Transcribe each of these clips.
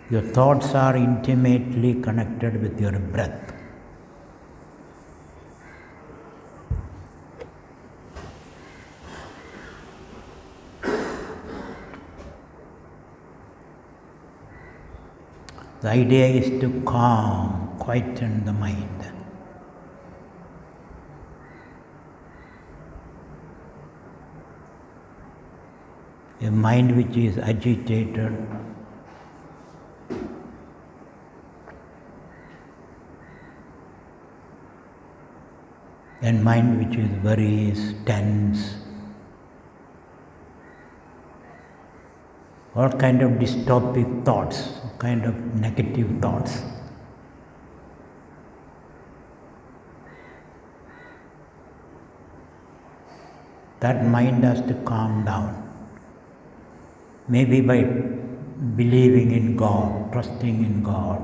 Your thoughts are intimately connected with your breath. The idea is to calm, quieten the mind. A mind which is agitated, and mind which is very tense, all kind of dystopic thoughts, kind of negative thoughts. That mind has to calm down. Maybe by believing in God, trusting in God.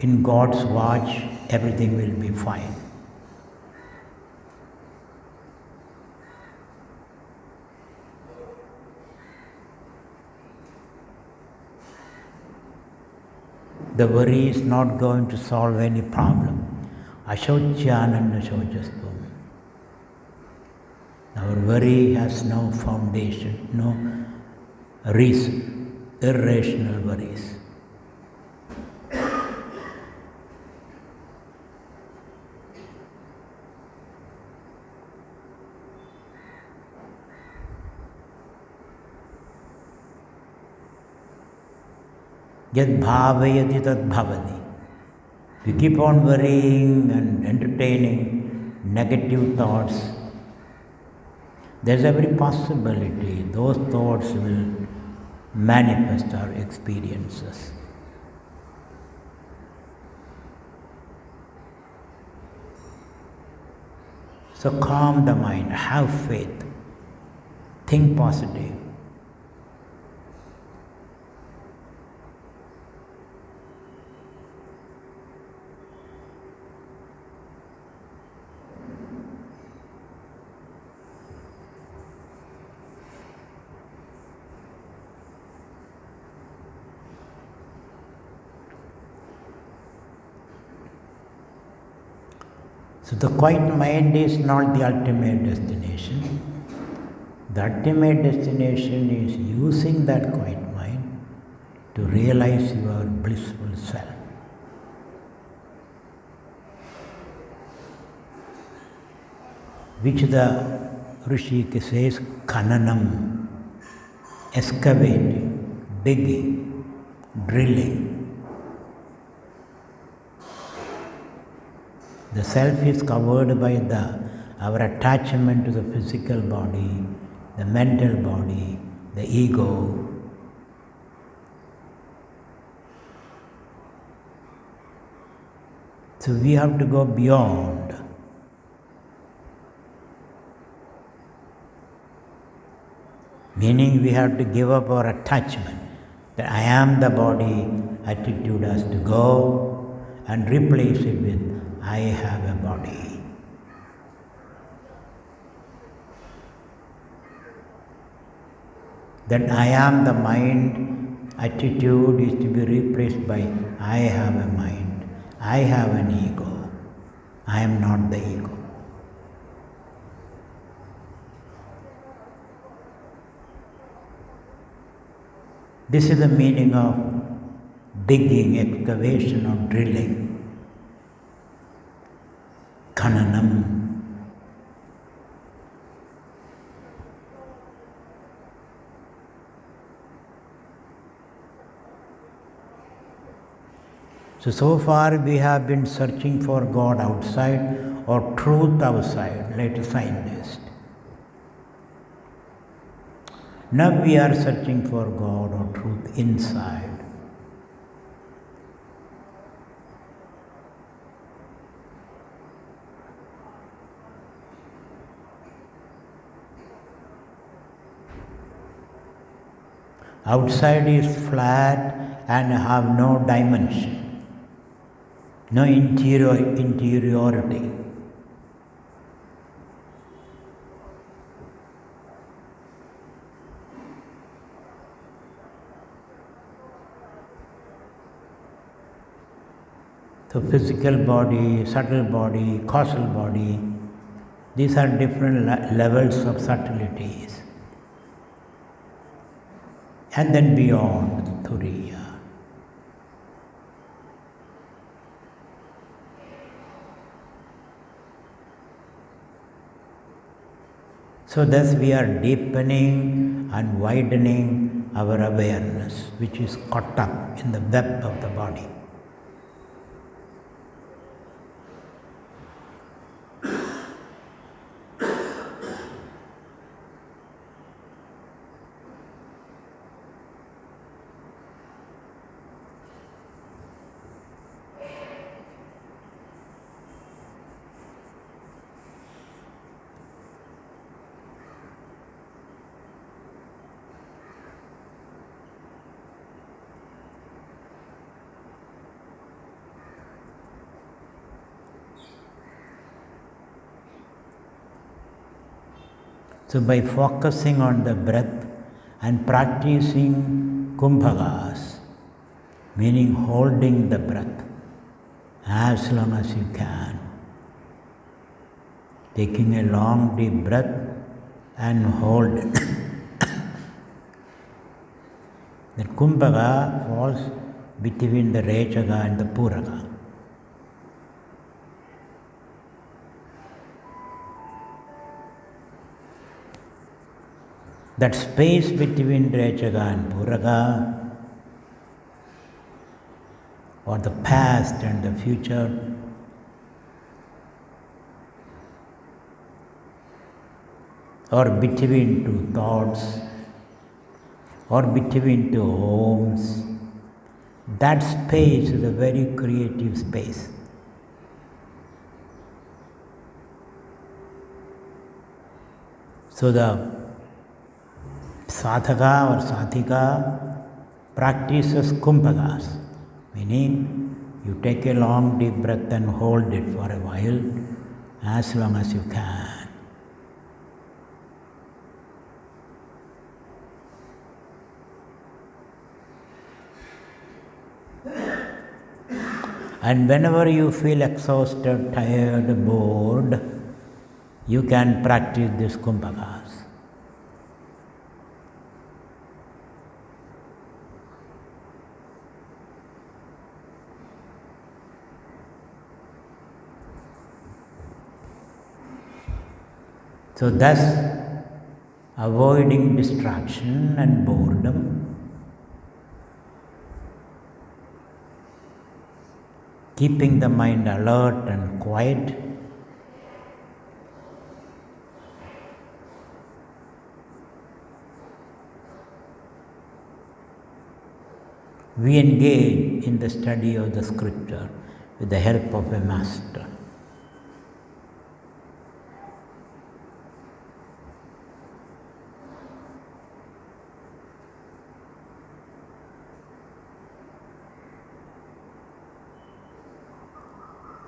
In God's watch, everything will be fine. The worry is not going to solve any problem. H.H.Sw.Bodhananda. Our worry has no foundation, no reason, irrational worries. Yad bhavayati tad bhavati. We keep on worrying and entertaining negative thoughts. There's every possibility those thoughts will manifest our experiences. So calm the mind, have faith, think positive. So the quiet mind is not the ultimate destination. The ultimate destination is using that quiet mind to realize your blissful self. Which the Rishi says, Khananam, excavating, digging, drilling. The self is covered by our attachment to the physical body, the mental body, the ego. So we have to go beyond. Meaning we have to give up our attachment. That I am the body attitude has to go and replace it with I have a body. Then I am the mind attitude is to be replaced by I have a mind. I have an ego. I am not the ego. This is the meaning of digging, excavation, or drilling. Khananam. So far we have been searching for God outside or truth outside, like a scientist. Now we are searching for God or truth inside. Outside is flat and have no dimension, no interiority. So physical body, subtle body, causal body, these are different levels of subtleties. And then beyond the Turiya. So thus we are deepening and widening our awareness, which is caught up in the web of the body. So by focusing on the breath and practicing kumbhagas, meaning holding the breath as long as you can, taking a long deep breath and hold it. The kumbhaga falls between the rechaga and the puraga. That space between rechaga and puraga, or the past and the future, or between two thoughts, or between two homes, that space is a very creative space. So the sadhaka or sadhika practices kumbhagas, meaning you take a long deep breath and hold it for a while, as long as you can. And whenever you feel exhausted, tired, bored, you can practice this kumbhagas. So thus, avoiding distraction and boredom, keeping the mind alert and quiet, we engage in the study of the scripture with the help of a master.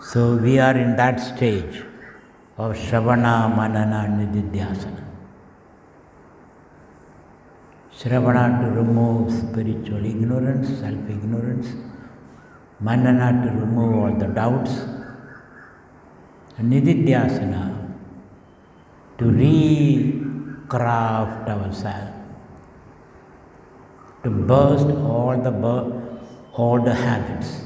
So we are in that stage of Shravana, Manana, Nididhyasana. Shravana to remove spiritual ignorance, self-ignorance. Manana to remove all the doubts. And Nididhyasana to recraft ourselves, to burst all the habits.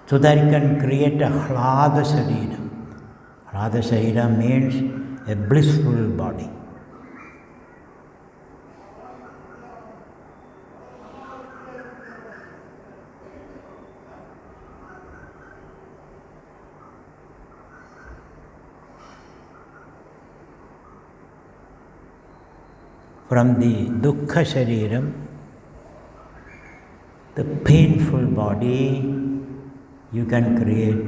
So that you can create a hlada sharira. Hlada sharira means a blissful body. From the dukkha shariram, the painful body, you can create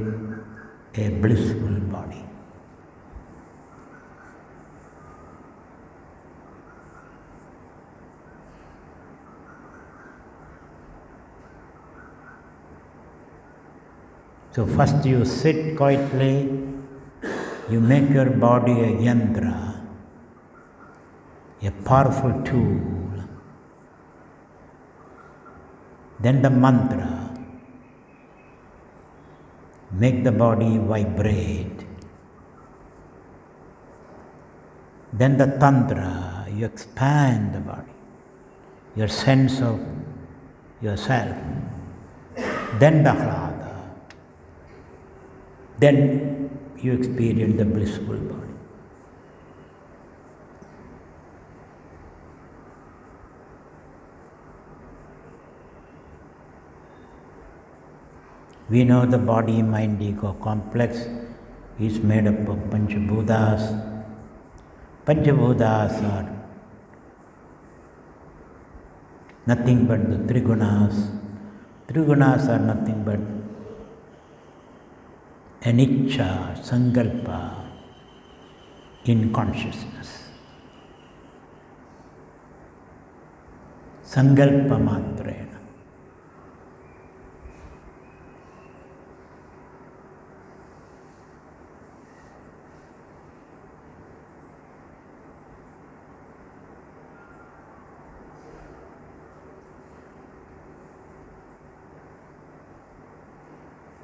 a blissful body. So first you sit quietly, you make your body a yantra, a powerful tool. Then the mantra, make the body vibrate. Then the tantra, you expand the body, your sense of yourself. Then the hlada, then you experience the blissful body. We know the body, mind, ego complex is made up of Panchabhutas. Panchabhutas are nothing but the Trigunas. Trigunas are nothing but anicca, sankalpa in consciousness. Sankalpa matrena.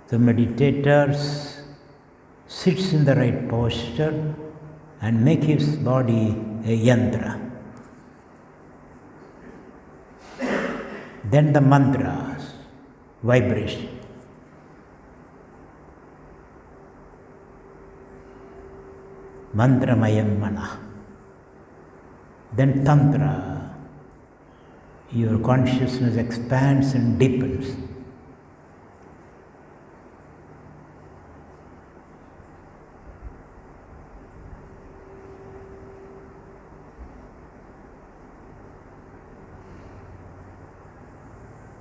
The meditator sits in the right posture and make his body a yantra. Then the mantras, vibration. Mantramayam mana. Then tantra, your consciousness expands and deepens.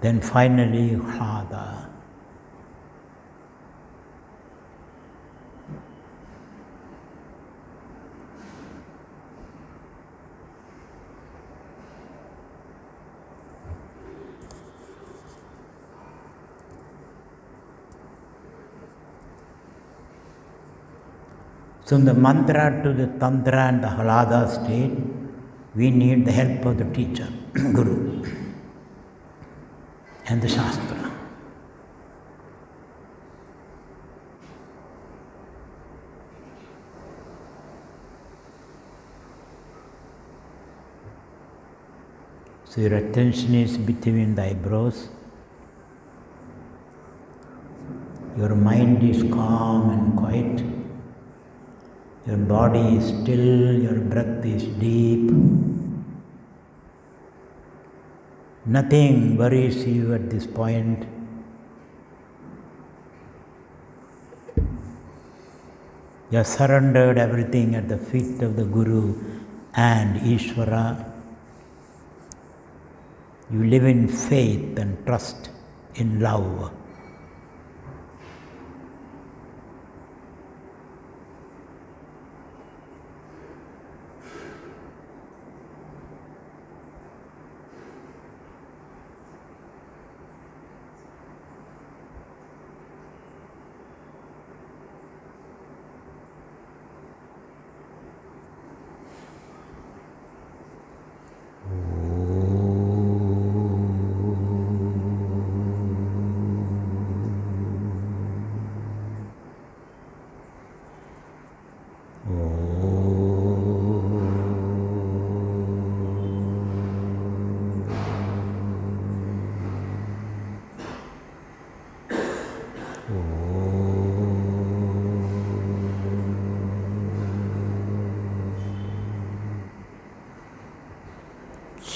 Then finally, hlada. So in the mantra to the tantra and the hlada state, we need the help of the teacher, Guru, and the Shastra. So your attention is between the eyebrows. Your mind is calm and quiet. Your body is still, your breath is deep. Nothing worries you at this point. You have surrendered everything at the feet of the Guru and Ishvara. You live in faith and trust, in love.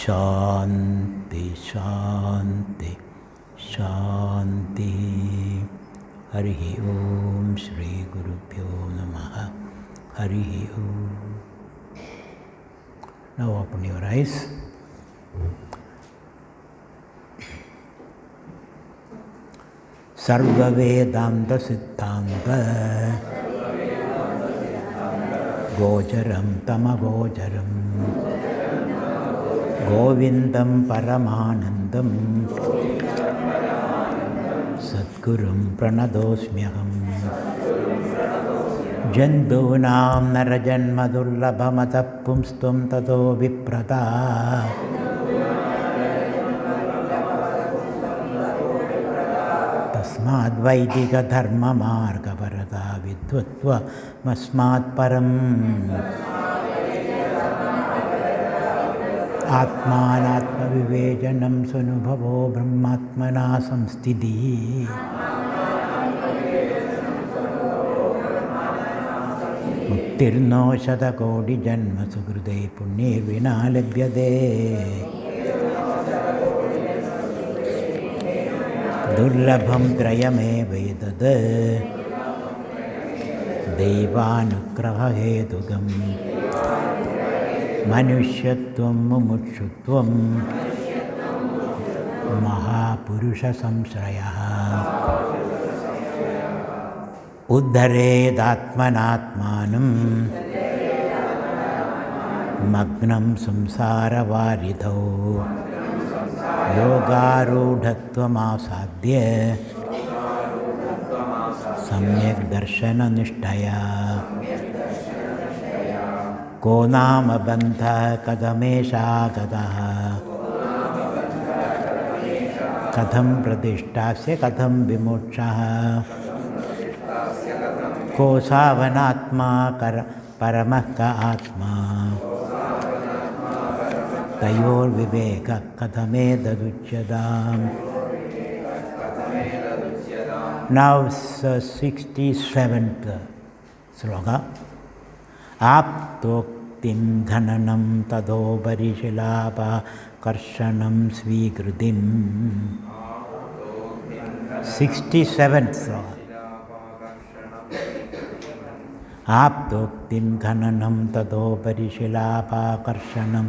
Shanti, Shanti, Shanti. Harihi Om Shri Gurubhyo Namaha. Harihi Om. Now open your eyes. Sarva Vedanta Siddhanta Gocharam Tamagocharam Govindam Paramanandam Sat सद्गुरुं प्रणतोऽस्म्यहम् जन्तूनां नरजन्मदुर्लभमतः पुंस्त्वं ततो विप्रता तस्माद्वैदिकधर्ममार्गपरता विद्वत्त्वमस्मात्परम् आत्मानात्मविवेचनं स्वानुभवो ब्रह्मात्मना संस्थितिः मुक्तिर्नो शतकोटिजन्मसुकृते पुण्यैर्विना लभ्यते दुर्लभं त्रयमेवैतत् दैवानुग्ररहेतुकम् मनुष्यत्वं मुमुक्षुत्वं महापुरुषसंश्रयः उद्धरेदात्मनात्मानं मग्नं संसारवारिधौ योगारूढत्वमासाद्य सम्यक् दर्शननिष्ठया को नाम बन्धः कथमेषा गतः कथं प्रतिष्ठास्य कथं विमोक्षः को सावनात्मा परमः क आत्मा तयोर्विवेकः कथमेतदुच्यताम्. Now 67th sloka. आप्तोक्तिं घननं तदोपरिशिलापकर्षणं स्वीकृतिम्. 67th sloka. आप्तोक्तिं घननं तदोपरिशिलापकर्षणं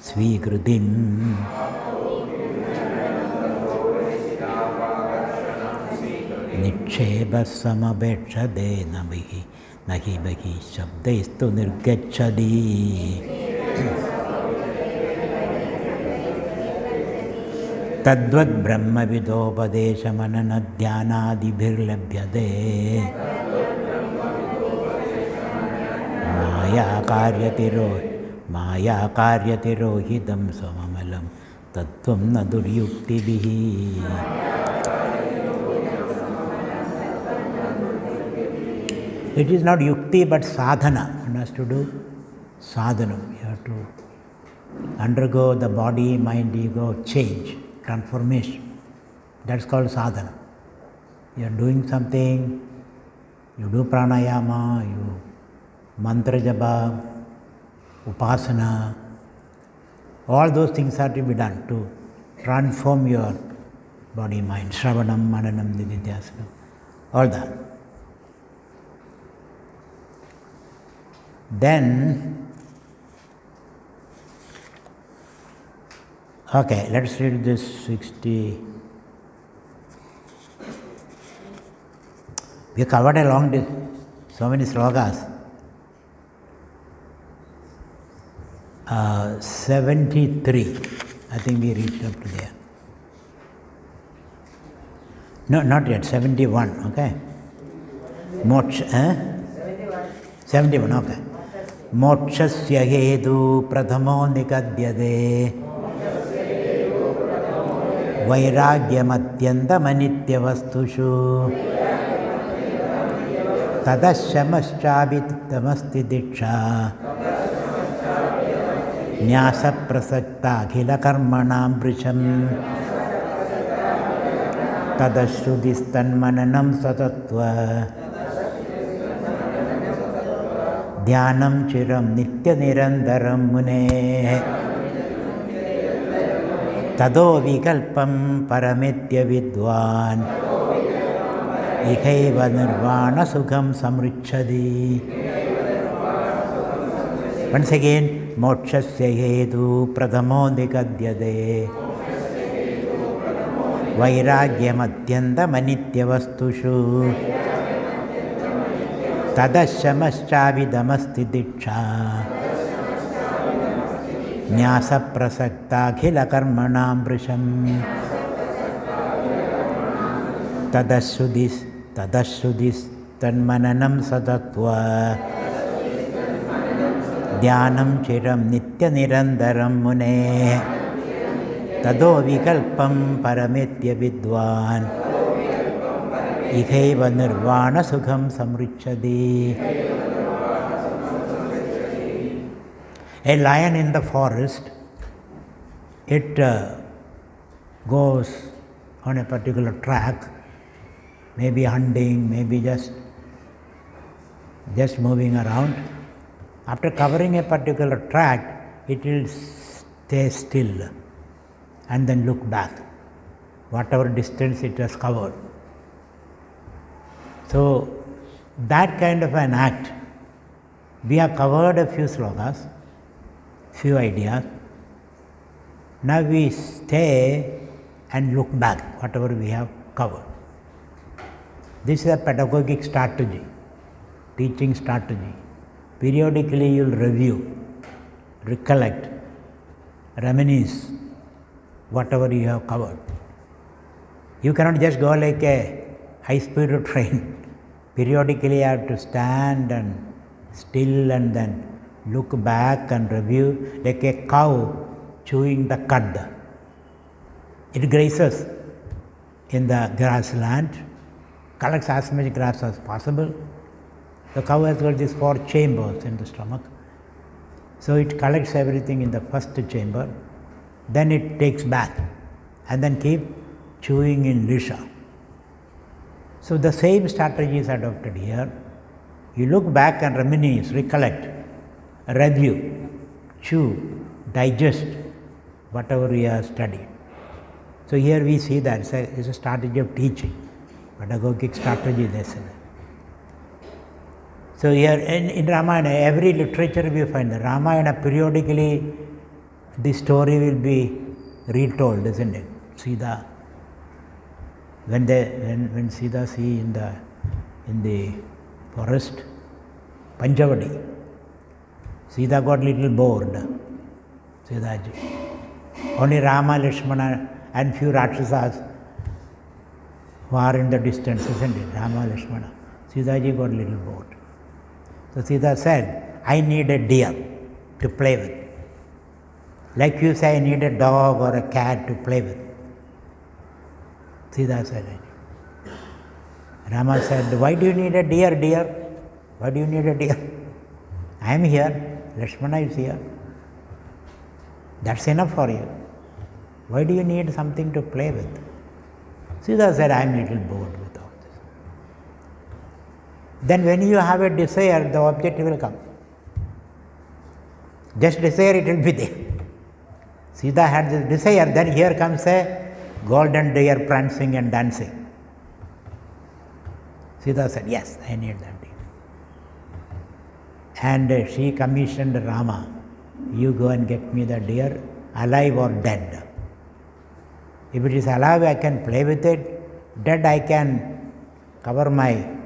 स्वीकृतिम्. निक्षेपः समपेक्षते न हि बहिः शब्दैस्तु निर्गच्छति. तद्वद्ब्रह्मविदोपदेशमननध्यानादिभिर्लभ्यते. मायाकार्यतिरोहितं सममलं तत्त्वं न दुर्युक्तिभिः. It is not yukti but sadhana. One has to do sadhana. You have to undergo the body, mind, ego change, transformation. That's called sadhana. You are doing something, you do pranayama, you mantra japa, upasana. All those things have to be done to transform your body, mind. Shravanam, mananam, nididhyasanam. All that. Then, okay, let's read this 60. We covered along this so many slokas. 73, I think we reached up to there. No, not yet, 71, okay. Moksha, 71, okay. मोक्षस्य हेतु प्रथमो निगद्यते वैराग्यमत्यन्तमनित्यवस्तुषु तदशमश्चाभितमस्ति दीक्षा न्यासप्रसक्ताखिलकर्मणां वृषम् तदश्रुतिस्तन्मननं सतत्व ध्यानं चिरं नित्यनिरन्तरं मुनेः ततो विकल्पं परमेत्य विद्वान् इहैव निर्वाणसुखं समृच्छति. Once again, मोक्षस्य हेतु प्रथमो निगद्यते वैराग्यमत्यन्तमनित्यवस्तुषु तदशमश्चाभिदमस्ति दीक्षा न्यासप्रसक्ताखिलकर्मणां वृषम् tadashudis tanmananam satatva dhyanam chiram nitya nirandaram mune tado vikalpam paramitya vidwan ihaiva nirvana sukham samrichadi. A lion in the forest, it goes on a particular track, maybe hunting, maybe just moving around. After covering a particular track, it will stay still and then look back, whatever distance it has covered. So that kind of an act, we have covered a few slokas, few ideas. Now we stay and look back, whatever we have covered. This is a pedagogic strategy, teaching strategy. Periodically you will review, recollect, reminisce whatever you have covered. You cannot just go like a high-speed train. Periodically you have to stand and still and then look back and review, like a cow chewing the cud. It grazes in the grassland, collects as much grass as possible. The cow has got these 4 chambers in the stomach. So it collects everything in the first chamber, then it takes back and then keep chewing in Lisha. So the same strategy is adopted here. You look back and reminisce, recollect, review, chew, digest whatever we have studied. So here we see that it's a strategy of teaching, pedagogic strategy lesson. So here in Ramayana, every literature we find the Ramayana, periodically the story will be retold, isn't it? Sita, when Sita see in the forest, Panchavati, Sita got little bored, Sitaji. Only Rama, Lakshmana and few Rakshasas who are in the distance, isn't it? Rama, Lakshmana. Sitaji got little bored. So Sita said, I need a deer to play with. Like you say, I need a dog or a cat to play with. Sita said, Rama said, why do you need a deer, dear? Why do you need a deer? I am here, Lakshmana is here. That's enough for you. Why do you need something to play with? Sita said, I am a little bored with all this. Then when you have a desire, the object will come. Just desire, it will be there. Sita had this desire, then here comes a golden deer prancing and dancing. Sita said, yes, I need that deer. And she commissioned Rama, you go and get me the deer, alive or dead. If it is alive, I can play with it. Dead, I can cover my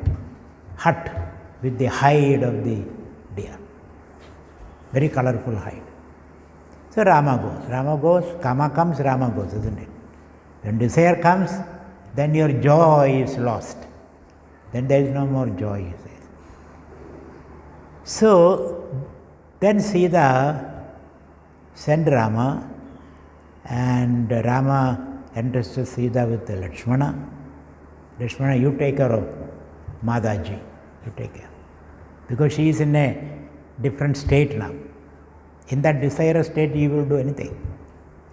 hut with the hide of the deer. Very colorful hide. So Rama goes, Kama comes, Rama goes, isn't it? When desire comes, then your joy is lost. Then there is no more joy, he says. So then Sita sent Rama, and Rama entrusts Sita with Lakshmana. Lakshmana, you take care of Madaji, you take care. Because she is in a different state now. In that desirous state, you will do anything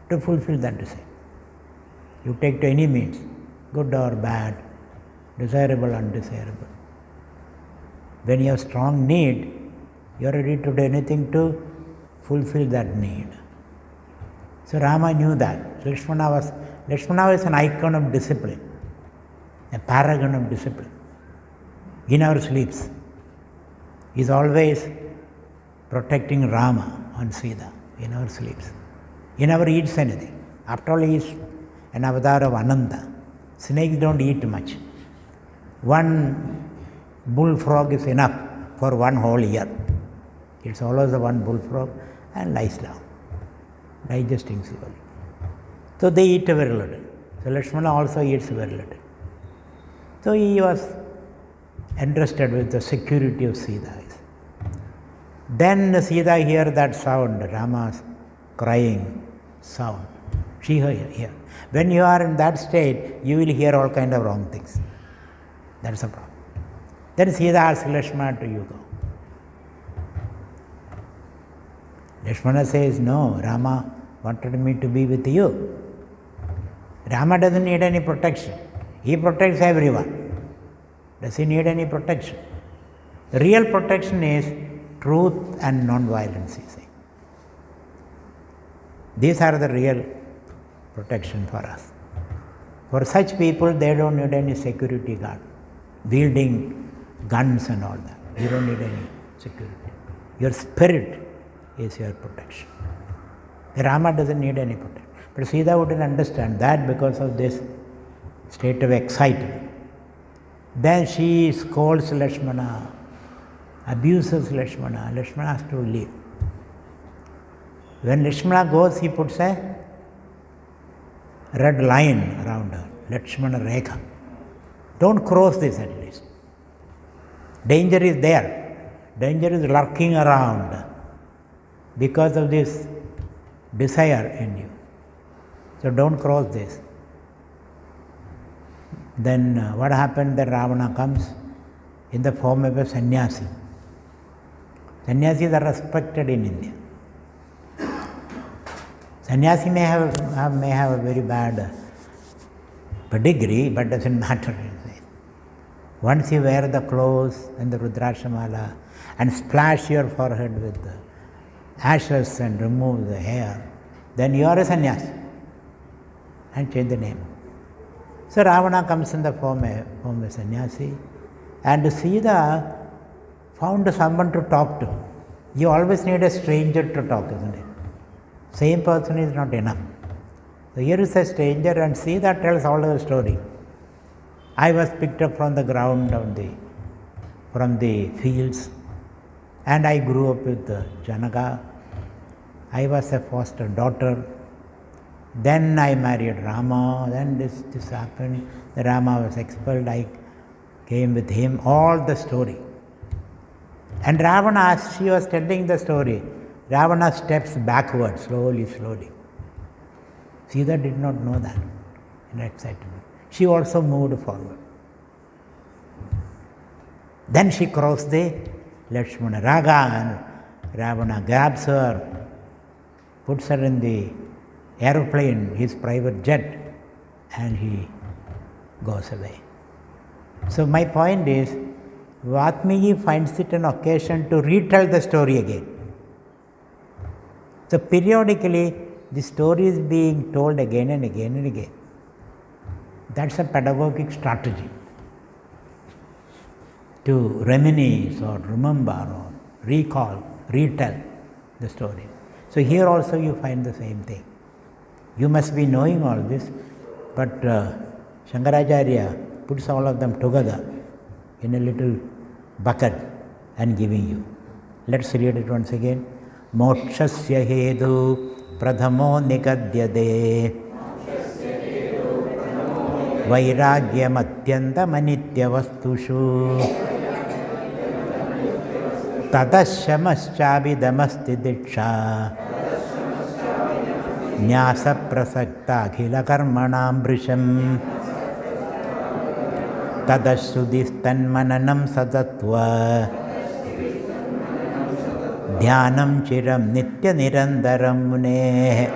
to fulfill that desire. You take to any means, good or bad, desirable, undesirable. When you have strong need, you are ready to do anything to fulfill that need. So Rama knew that. Lakshmana was an icon of discipline, a paragon of discipline. In our sleeps, he is always protecting Rama on Sita, in our sleeps. He never eats anything. After all, he is an avatar of Ananda. Snakes don't eat much. One bullfrog is enough for one whole year. It swallows the one bullfrog and lies down, digesting slowly. So they eat very little. So Lakshmana also eats very little. So he was entrusted with the security of Sita. Then Sita hear that sound, Rama's crying sound. She hear. When you are in that state, you will hear all kind of wrong things. That's the problem. Then Sita asks Lakshmana to you go. Lakshmana says, no, Rama wanted me to be with you. Rama doesn't need any protection. He protects everyone. Does he need any protection? The real protection is truth and non-violence, he says. These are the real protection for us. For such people, they don't need any security guard, wielding guns and all that. You don't need any security. Your spirit is your protection. Rama doesn't need any protection. But Sita wouldn't understand that because of this state of excitement. Then she scolds Lakshmana, abuses Lakshmana. Lakshmana has to leave. When Lakshmana goes, he puts a red line around her, Lakshmana Rekha. Don't cross this at least. Danger is there. Danger is lurking around because of this desire in you. So don't cross this. Then what happened? That Ravana comes in the form of a sannyasi. Sannyasis are respected in India. Sannyasi may have a very bad pedigree, but doesn't matter. Once you wear the clothes and the Rudrakshamala and splash your forehead with the ashes and remove the hair, then you are a sannyasi. And change the name. So Ravana comes in the form of sannyasi, and Sita found someone to talk to. You always need a stranger to talk, isn't it? Same person is not enough. So here is a stranger, and Sita tells all the story. I was picked up from the ground from the fields, and I grew up with Janaka. I was a foster daughter. Then I married Rama, then this happened, the Rama was expelled, I came with him, all the story. And Ravana, as she was telling the story, Ravana steps backward, slowly. Sita did not know that in excitement. She also moved forward. Then she crossed the Lakshmana Raga, and Ravana grabs her, puts her in the aeroplane, his private jet, and he goes away. So my point is, Vatmiki finds it an occasion to retell the story again. So periodically, the story is being told again and again and again. That's a pedagogic strategy to reminisce or remember or recall, retell the story. So here also you find the same thing. You must be knowing all this, but Shankaracharya puts all of them together in a little bucket and giving you. Let's read it once again. Mokshasya hedu pradhamo nikadyade vairagyam atyantam anitya vastushu tadasyamaschavidamasti diksha Nyasa prasakta akhila karmanam brisham tadasudistan mananam sadatva dhyanam chiram nitya nirandaram mune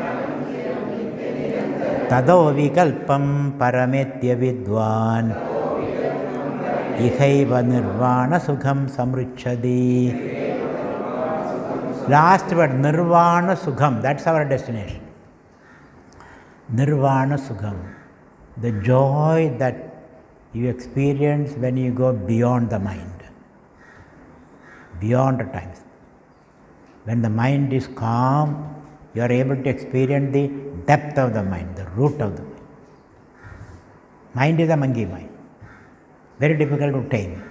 tado vikalpam parametya vidwan ihaiva nirvana sukham samruchadi. Last word, nirvana sukham, that's our destination. Nirvana Sukham, the joy that you experience when you go beyond the mind, beyond the times. When the mind is calm, you are able to experience the depth of the mind, the root of the mind. Mind is a monkey mind, very difficult to tame.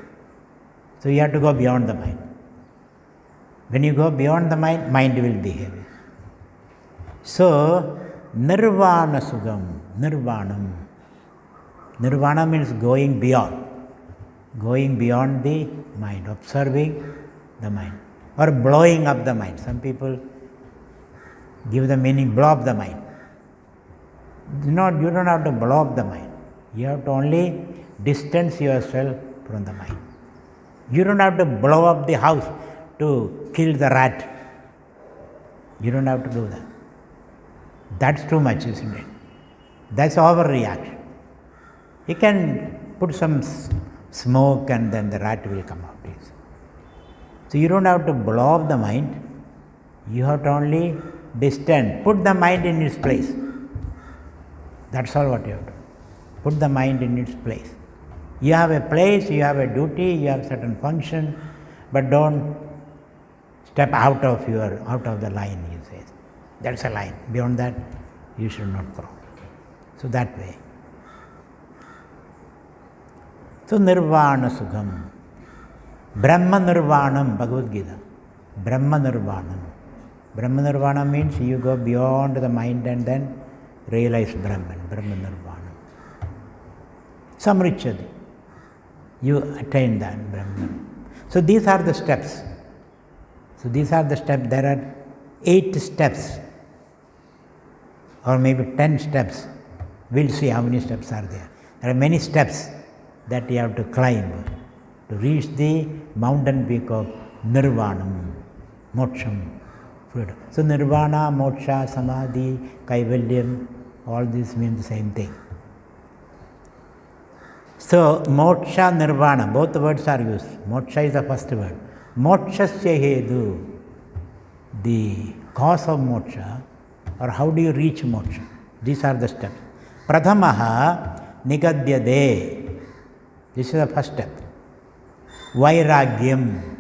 So you have to go beyond the mind. When you go beyond the mind, mind will behave. So, Nirvana Sukham, Nirvana means going beyond. going beyond the mind, observing the mind, or blowing up the mind. Some people give the meaning blow up the mind. You don't have to blow up the mind. You have to only distance yourself from the mind. You don't have to blow up the house to kill the rat. You don't have to do that. That's too much, isn't it? That's overreaction. You can put some smoke and then the rat will come out. So you don't have to blow up the mind. You have to only distance, put the mind in its place. That's all what you have to do. Put the mind in its place. You have a place, you have a duty, you have certain function, but don't step out of the line, you say. That's a line. Beyond that, you should not cross. So that way. So Nirvana Sukham. Brahma Nirvanam, Bhagavad Gita. Brahma Nirvanam. Brahma Nirvana means you go beyond the mind and then realize Brahman. Brahma Nirvana. Samrichadi. You attain that Brahman. So these are the steps. There are 8 steps. Or maybe 10 steps. We'll see how many steps are there. There are many steps that you have to climb to reach the mountain peak of Nirvanam, Moksham, freedom. So Nirvana, Moksha, Samadhi, Kaivalyam, all these mean the same thing. So Moksha, Nirvana, both words are used. Moksha is the first word. Mokshasya hedu, the cause of moksha, or how do you reach moksha? These are the steps. Prathamaha nigadyade. This is the first step. Vairagyam.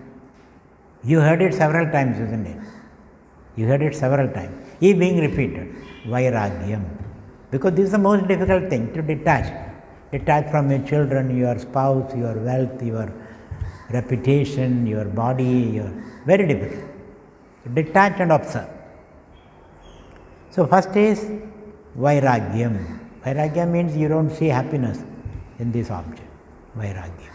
You heard it several times, isn't it? You heard it several times. It being repeated. Vairagyam. Because this is the most difficult thing, to detach. Detach from your children, your spouse, your wealth, your reputation, your body, very difficult. Detach and observe. So first is Vairagyam. Vairagyam means you don't see happiness in this object. Vairagyam.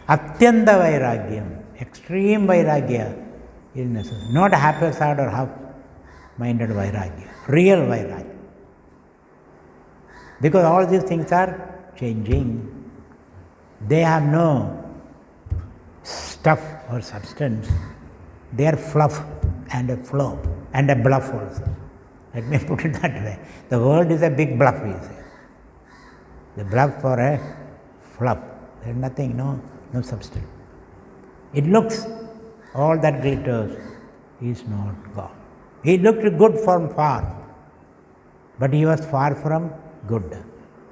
Atyanta Vairagyam. Extreme Vairagya is necessary. Not haphazard or half-minded Vairagya. Real Vairagya. Because all these things are changing. They have no stuff or substance. They are fluff and a flow and a bluff also. Let me put it that way. The world is a big bluff, you say. The bluff for a fluff. There is nothing, no substance. It looks, all that glitters is not God. He looked good from far, but he was far from good.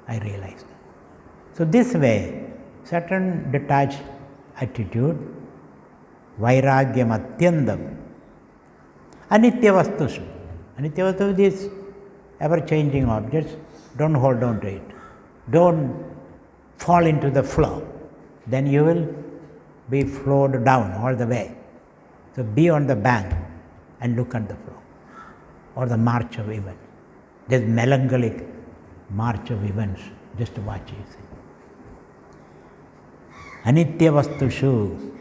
I realized. So this way, certain detached attitude, Vairagyam Atyandam, Anitya Vastushu. Anitya Vastu is ever-changing objects. Don't hold on to it. Don't fall into the flow. Then you will be flowed down all the way. So be on the bank and look at the flow or the march of events. This melancholic march of events. Just watch it. Anitya Vastushu.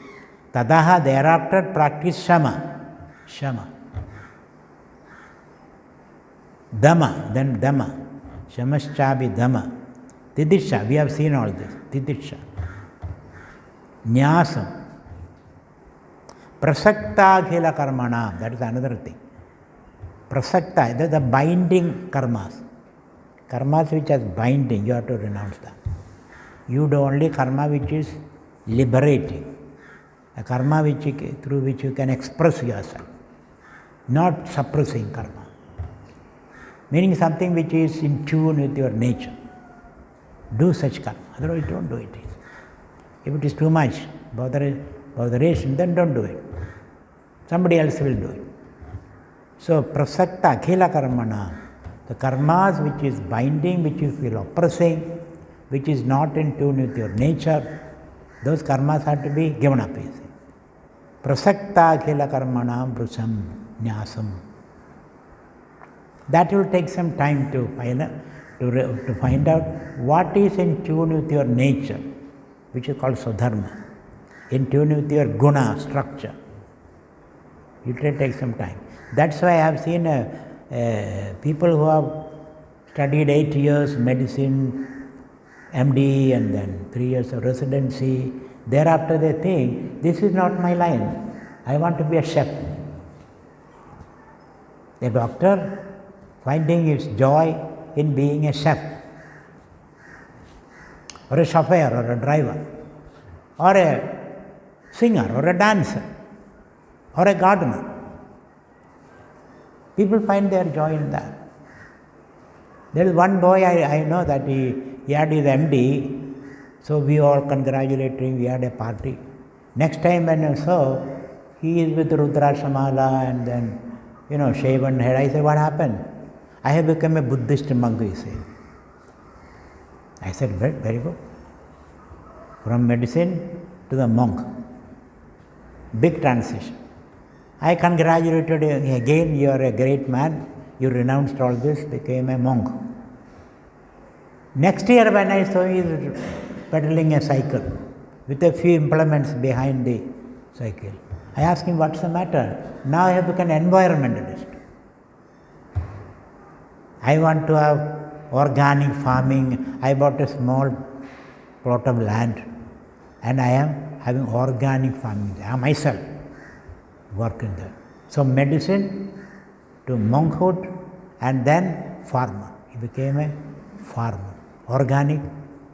Tadaha, thereafter practice Shama. Shama. Dhamma, then Dhamma. Shamaschabi Dhamma. Tidiksha, we have seen all this. Tidiksha. Nyasam. Prasakta khila karmana. That is another thing. Prasakta, that is the binding karmas. Karmas which has binding, you have to renounce that. You do only karma which is liberating. A karma through which you can express yourself. Not suppressing karma. Meaning something which is in tune with your nature. Do such karma. Otherwise don't do it. If it is too much botheration, then don't do it. Somebody else will do it. So prasakta akhila karmana. The karmas which is binding, which you feel oppressing, which is not in tune with your nature, those karmas have to be given up. Prasakta akhila karmanam brusam nyasam. That will take some time to find out what is in tune with your nature. which is called Swadharma, in tune with your guna structure. It will take some time. That's why I have seen people who have studied 8 years medicine, MD, and then 3 years of residency. Thereafter they think, this is not my line. I want to be a chef. A doctor finding his joy in being a chef, or a chauffeur, or a driver, or a singer, or a dancer, or a gardener. People find their joy in that. There is one boy I know that he had his MD, so we all congratulated him, we had a party. Next time when I saw, he is with Rudrakshamala and then, shaven head. I said, what happened? I have become a Buddhist monk, he said. I said, very good. From medicine to the monk. Big transition. I congratulated him again, you are a great man. You renounced all this, became a monk. Next year when I saw he is pedaling a cycle with a few implements behind the cycle, I asked him, what's the matter? Now I have become an environmentalist. I want to have organic farming. I bought a small plot of land and I am having organic farming. I myself working there. So medicine to monkhood and then farmer. He became a farmer, organic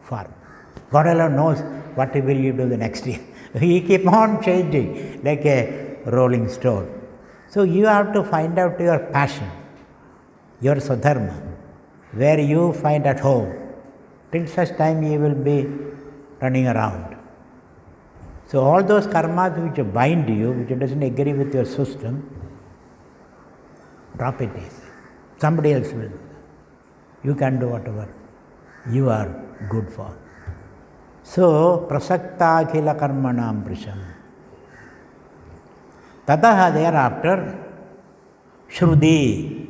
farmer. God alone knows what will you do the next year. He keep on changing like a rolling stone. So you have to find out your passion, your Swadharma, where you find at home. Till such time you will be running around. So all those karmas which bind you, which doesn't agree with your system, drop it easy. Somebody else will do that. You can do whatever you are good for. So, prasakta akhila karmanam prisham. Tataha, thereafter, Shruti.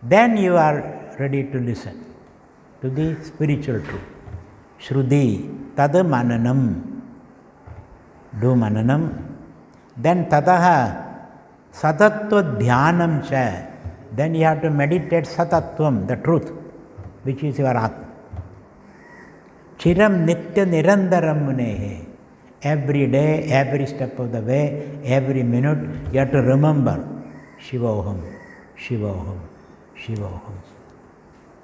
Then you are ready to listen to the spiritual truth. Shruti, tad mananam. Do mananam. Then tataha, satatva dhyanam cha. Then you have to meditate satatvam, the truth, which is your atma. Chiram nitya nirandaram munehe. Every day, every step of the way, every minute, you have to remember Shivoham, Shivoham, Shivoham,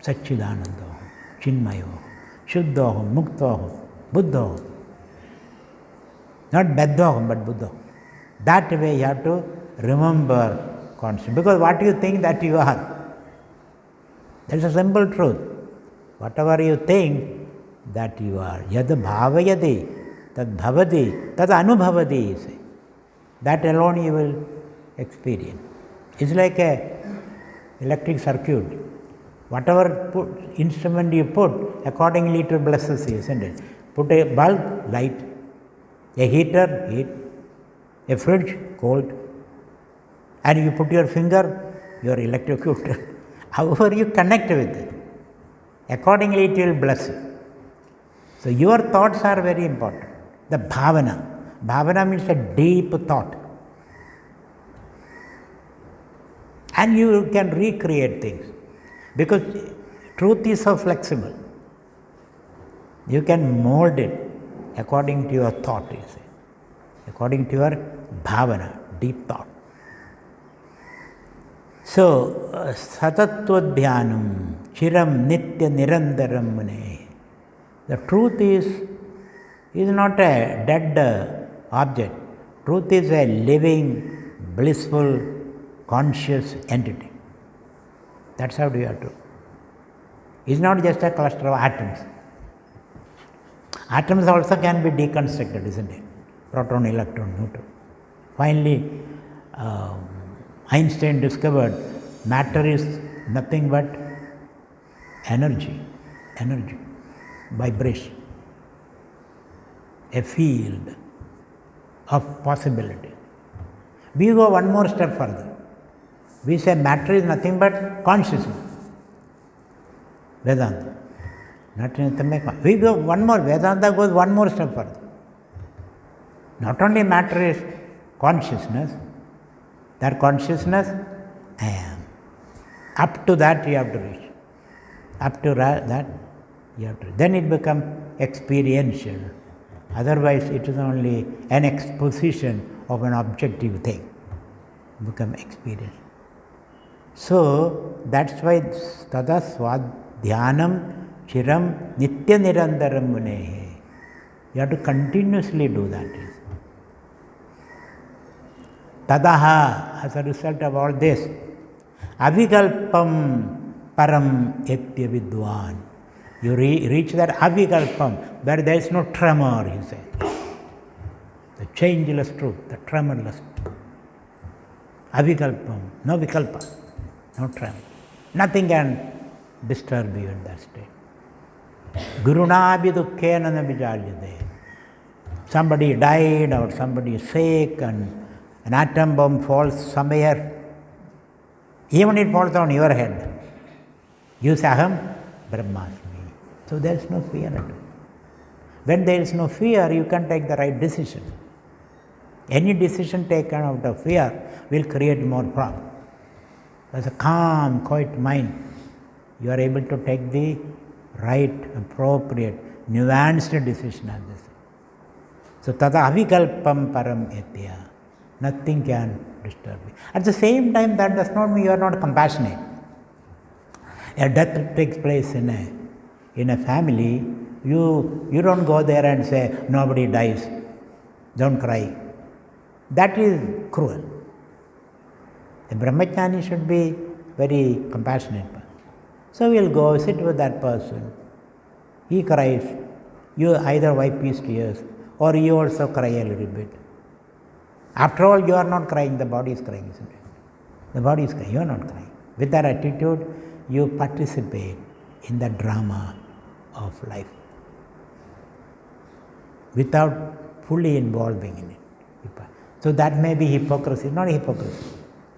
Satchidanandoham, Chinmayoham, Shuddhoham, Muktoham, Buddhoham. Not Beddoham, but Buddhoham. That way you have to remember constantly. Because what you think that you are, that is a simple truth. Whatever you think, that you are. Yad bhavayati, tad bhavati, tad anubhavati, you say. That alone you will experience. It's like a electric circuit. Whatever instrument you put, accordingly it will blesses you, isn't it? Put a bulb, light. A heater, heat. A fridge, cold. And you put your finger, your electrocutor. However you connect with it, accordingly it will bless you. So your thoughts are very important. The bhavana. Bhavana means a deep thought. And you can recreate things. Because truth is so flexible. You can mold it according to your thought, you say. According to your bhavana, deep thought. So, satatva dhyanam, chiram nitya nirandaram mune. The truth is not a dead object. Truth is a living, blissful, conscious entity. That's how you have to. It's not just a cluster of atoms. Atoms also can be deconstructed, isn't it? Proton, electron, neutron. Finally, Einstein discovered matter is nothing but energy, vibration, a field of possibility. We go one more step further. We say matter is nothing but consciousness. Vedanta. Not in Tameka. We go one more, Vedanta goes one more step further. Not only matter is consciousness, that consciousness, I am. Up to that you have to reach. Up to that you have to reach. Then it becomes experiential. Otherwise it is only an exposition of an objective thing. Become experience. So that's why tada swadhyanam chiram nitya nirandaram munehe. You have to continuously do that. Tadaha, as a result of all this, avikalpam param etya vidwan. You reach that avikalpam, where there is no tremor, he said. The changeless truth, the tremorless truth. Avikalpam, no vikalpa, no tremor. Nothing can disturb you in that state. Gurunabi dukkena na vijaryade. Somebody died or somebody is sick and an atom bomb falls somewhere. Even it falls on your head. You say, Aham Brahmasmi. So there is no fear at all. When there is no fear, you can take the right decision. Any decision taken out of fear will create more problem. As a calm, quiet mind, you are able to take the right, appropriate, nuanced decision as this. So tada avikalpam param etya. Nothing can disturb you. At the same time, that does not mean you are not compassionate. A death takes place in a family, you don't go there and say, nobody dies, don't cry. That is cruel. A brahmajnani should be very compassionate person. So we will go sit with that person. He cries. You either wipe his tears or you also cry a little bit. After all, you are not crying, the body is crying, isn't it? The body is crying, you are not crying. With that attitude, you participate in the drama of life without fully involving in it. So that may be hypocrisy, not hypocrisy.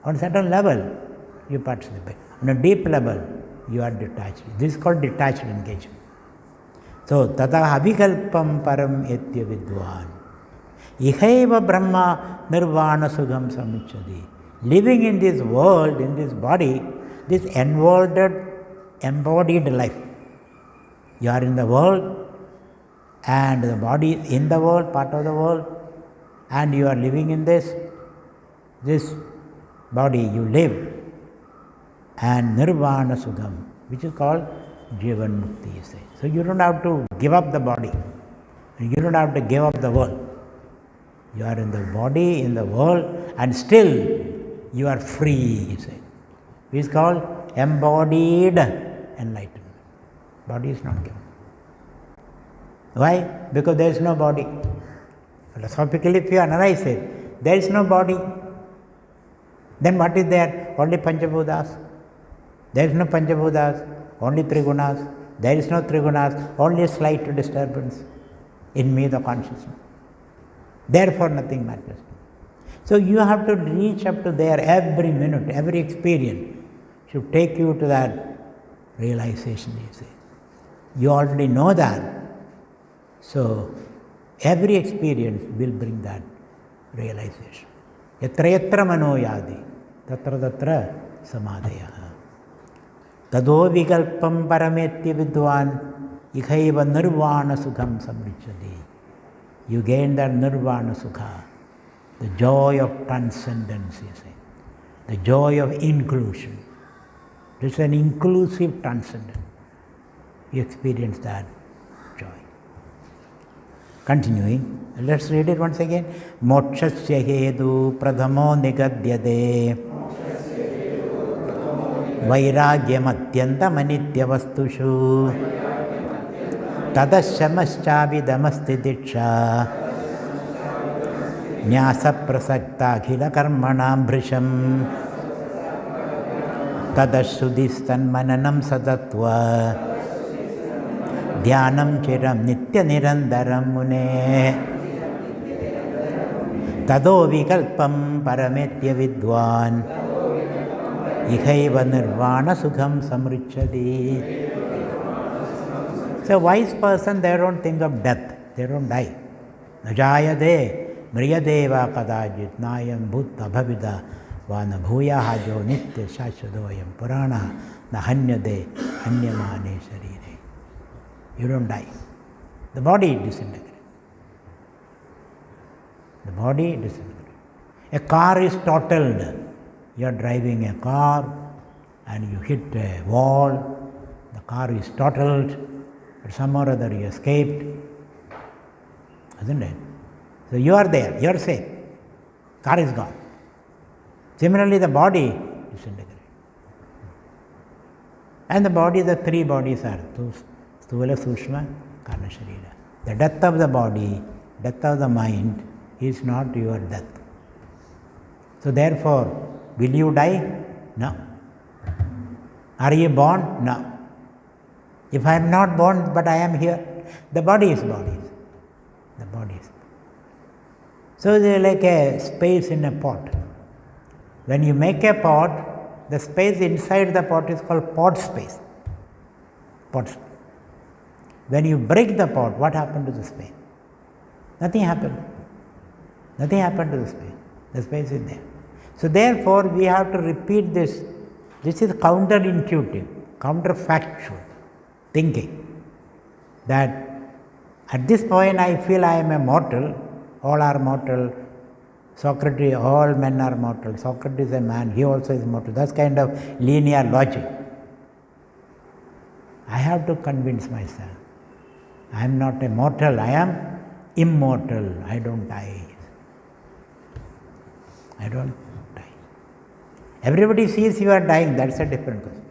On a certain level, you participate. On a deep level, you are detached. This is called detached engagement. So, tata avikalpam param etya vidwan. Ihaiva Brahma nirvana sukham samichadi. Living in this world, in this body, this embodied life. You are in the world, and the body is in the world, part of the world, and you are living in this body, you live, and nirvana sukham, which is called jivan mukti, you say. So you don't have to give up the body, you don't have to give up the world. You are in the body, in the world, and still you are free, you say. It is called embodied enlightenment. Body is not given. Why? Because there is no body. Philosophically, if you analyze it, there is no body. Then what is there? Only Panchabhutas. There is no Panchabhutas, only Trigunas. There is no Trigunas, only a slight disturbance in me, the consciousness. Therefore, nothing matters. So you have to reach up to there every minute, every experience should take you to that realization, you say. You already know that. So every experience will bring that realization. Yatra yatra mano yadi, tatra tatra samadhaya. Tado vikalpam parametya vidwan, ikhaiva nirvana sukham samrichadi. You gain that nirvana sukha, the joy of transcendence, you say, the joy of inclusion. This is an inclusive transcendence. You experience that joy. Continuing, let's read it once again. Mokshasya hedu pradhamo nigadyade vairagyam atyantam anitya vastushu tadasyamaschavidamasti diksha nyasa prasakta akhila karmanam bhrisham tadasudistan mananam sadatva dhyanam chiram nitya nirandaram mune tado vikalpam parametya vidwan ikhaiva nirvana sukham samrichadi. So a wise person, they don't think of death, they don't die. Najayade mriyadeva kadajit nayam bhutta bhavida vana bhuyaha jo nitya shashvadoyam purana nahanyade hanyamane sharire. You don't die. The body disintegrates. The body disintegrates. A car is totaled. You are driving a car and you hit a wall. The car is totaled. But somehow or other you escaped. Isn't it? So you are there. You are safe. Car is gone. Similarly, the body disintegrates. And the body, the three bodies are Sthula, Sushma, Karna, Sharira. The death of the body, death of the mind is not your death. So therefore, will you die? No. Are you born? No. If I am not born but I am here, the body is body. The body is. So they are like a space in a pot. When you make a pot, the space inside the pot is called pot space. Pot space. When you break the pot, what happened to the space? Nothing happened. Nothing happened to the space. The space is there. So therefore, we have to repeat this. This is counterintuitive, counterfactual thinking. That at this point I feel I am a mortal, all are mortal. Socrates, all men are mortal. Socrates is a man, he also is mortal. That's kind of linear logic. I have to convince myself. I am not a mortal, I am immortal. I don't die. I don't die. Everybody sees you are dying, that's a different question.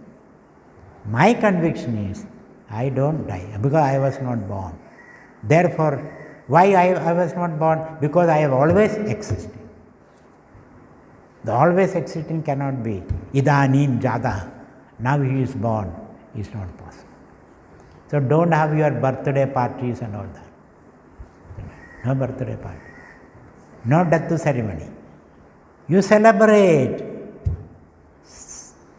My conviction is, I don't die because I was not born. Therefore, why I was not born? Because I have always existed. The always existing cannot be idanim jada. Now he is born, is not possible. So don't have your birthday parties and all that. No birthday party. No death ceremony. You celebrate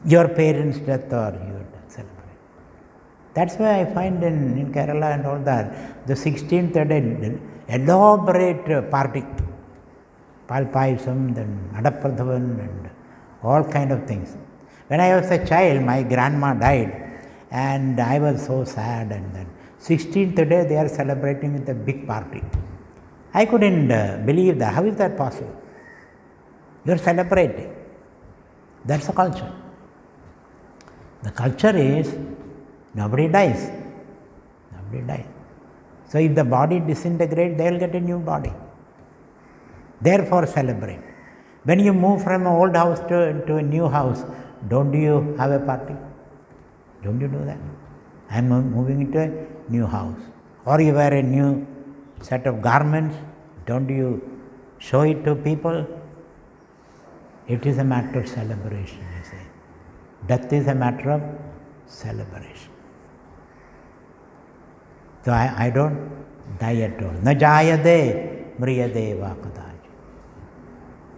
your parents' death or your death. Celebrate. That's why I find in Kerala and all that, the 16th day, elaborate party. Palpaisam, then Adapradhavan and all kind of things. When I was a child, my grandma died and I was so sad, and then 16th day they are celebrating with a big party. I couldn't believe that. How is that possible? You are celebrating. That's the culture. The culture is nobody dies. Nobody dies. So if the body disintegrates, they will get a new body. Therefore celebrate. When you move from an old house to a new house, don't you have a party? Don't you do that? I am moving into a new house. Or you wear a new set of garments, don't you show it to people? It is a matter of celebration, you say. Death is a matter of celebration. So I don't die at all. Na jayade mriyadeva kadaj.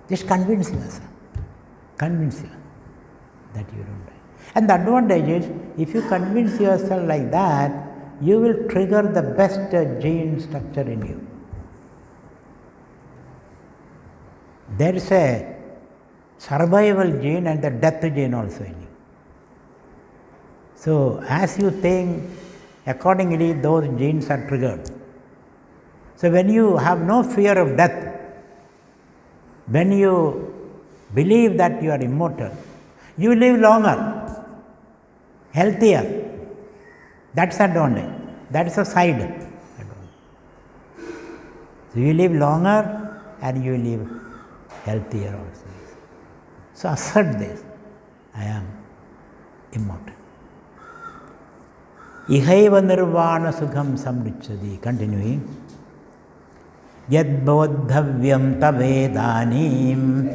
Just convince yourself. Convince yourself that you don't die. And the advantage is, if you convince yourself like that, you will trigger the best gene structure in you. There is a survival gene and the death gene also in you. So as you think, accordingly those genes are triggered. So when you have no fear of death, when you believe that you are immortal, you live longer, healthier. That's the advantage. That's a side advantage. So you live longer and you live healthier also. So assert this, I am immortal. Ihaiva nirvana sukham samrichadi. Continuing. Yad bodhavyam tavedanim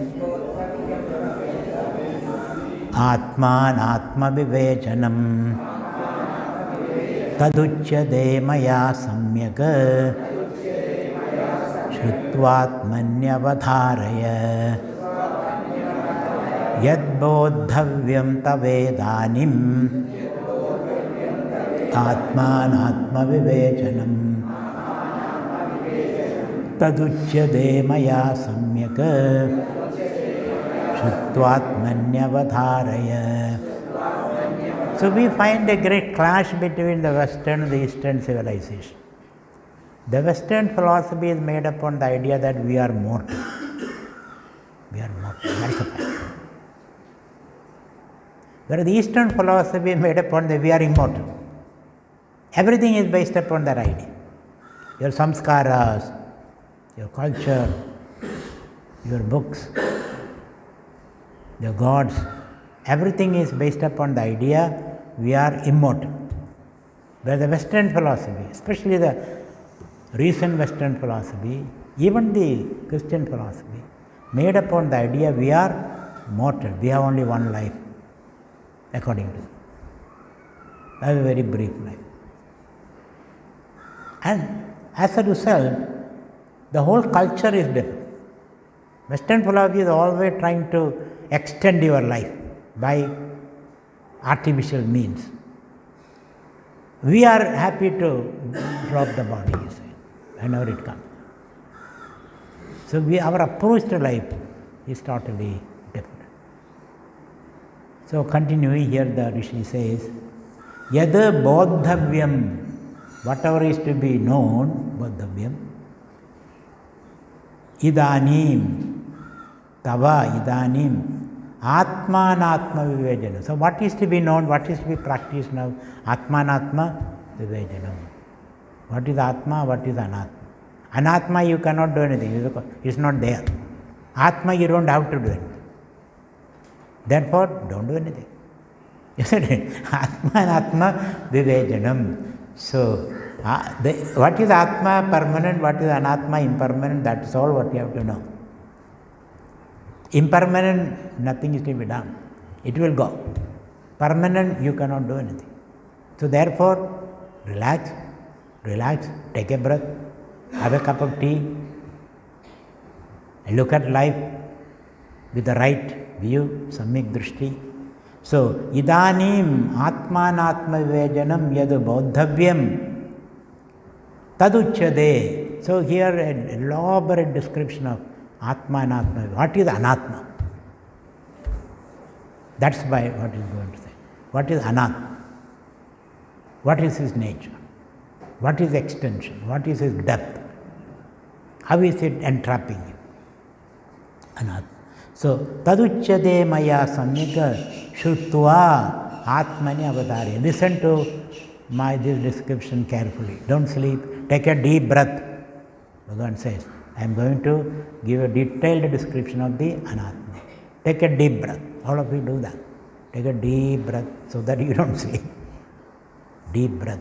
atman atma vivechanam taduchyade maya samyaka shrutvatmanyavadharaya. Yad bodhavyam tavedanim Atmanatma vivechanam taduchyade maya samyaka shuttvatmanyavadharaya. So we find a great clash between the Western and the Eastern civilization. The Western philosophy is made upon the idea that we are mortal. We are mortal. That's a fact. Whereas the Eastern philosophy is made upon that we are immortal. Everything is based upon that idea. Your samskaras, your culture, your books, your gods, everything is based upon the idea we are immortal. Where the Western philosophy, especially the recent Western philosophy, even the Christian philosophy, made upon the idea we are mortal, we have only one life, according to them. That's a very brief life. And as a result, the whole culture is different. Western philosophy is always trying to extend your life by artificial means. We are happy to drop the body, you say, whenever it comes. So our approach to life is totally different. So continuing here, the Rishi says, Yada bodhavyam, whatever is to be known, bodhavyam, idanim, tava idanim, atmanatma vivejana. So what is to be known, what is to be practiced now? Atmanatma vivejanam. What is Atma, what is Anatma? Anatma you cannot do anything, it's not there. Atma you don't have to do anything. Therefore, don't do anything. Isn't it? Atmanatma vivejanam. So, what is Atma permanent, what is Anatma impermanent, that is all what you have to know. Impermanent, nothing is to be done. It will go. Permanent, you cannot do anything. So therefore, relax, take a breath, have a cup of tea, and look at life with the right view, samyak drishti. So, idanim atmanatma vivejanam yadu bodhavyam taduchyade. So here a elaborate description of Atma and Atma. What is Anatma? That's why what is going to say. What is Anatma? What is his nature? What is extension? What is his depth? How is it entrapping you? Anatma. So, taduchyade maya samyaka shrutva atmani avadharya. Listen to this description carefully. Don't sleep. Take a deep breath. Bhagavan says, I am going to give a detailed description of the Anatma. Take a deep breath. All of you do that. Take a deep breath so that you don't sleep. Deep breath.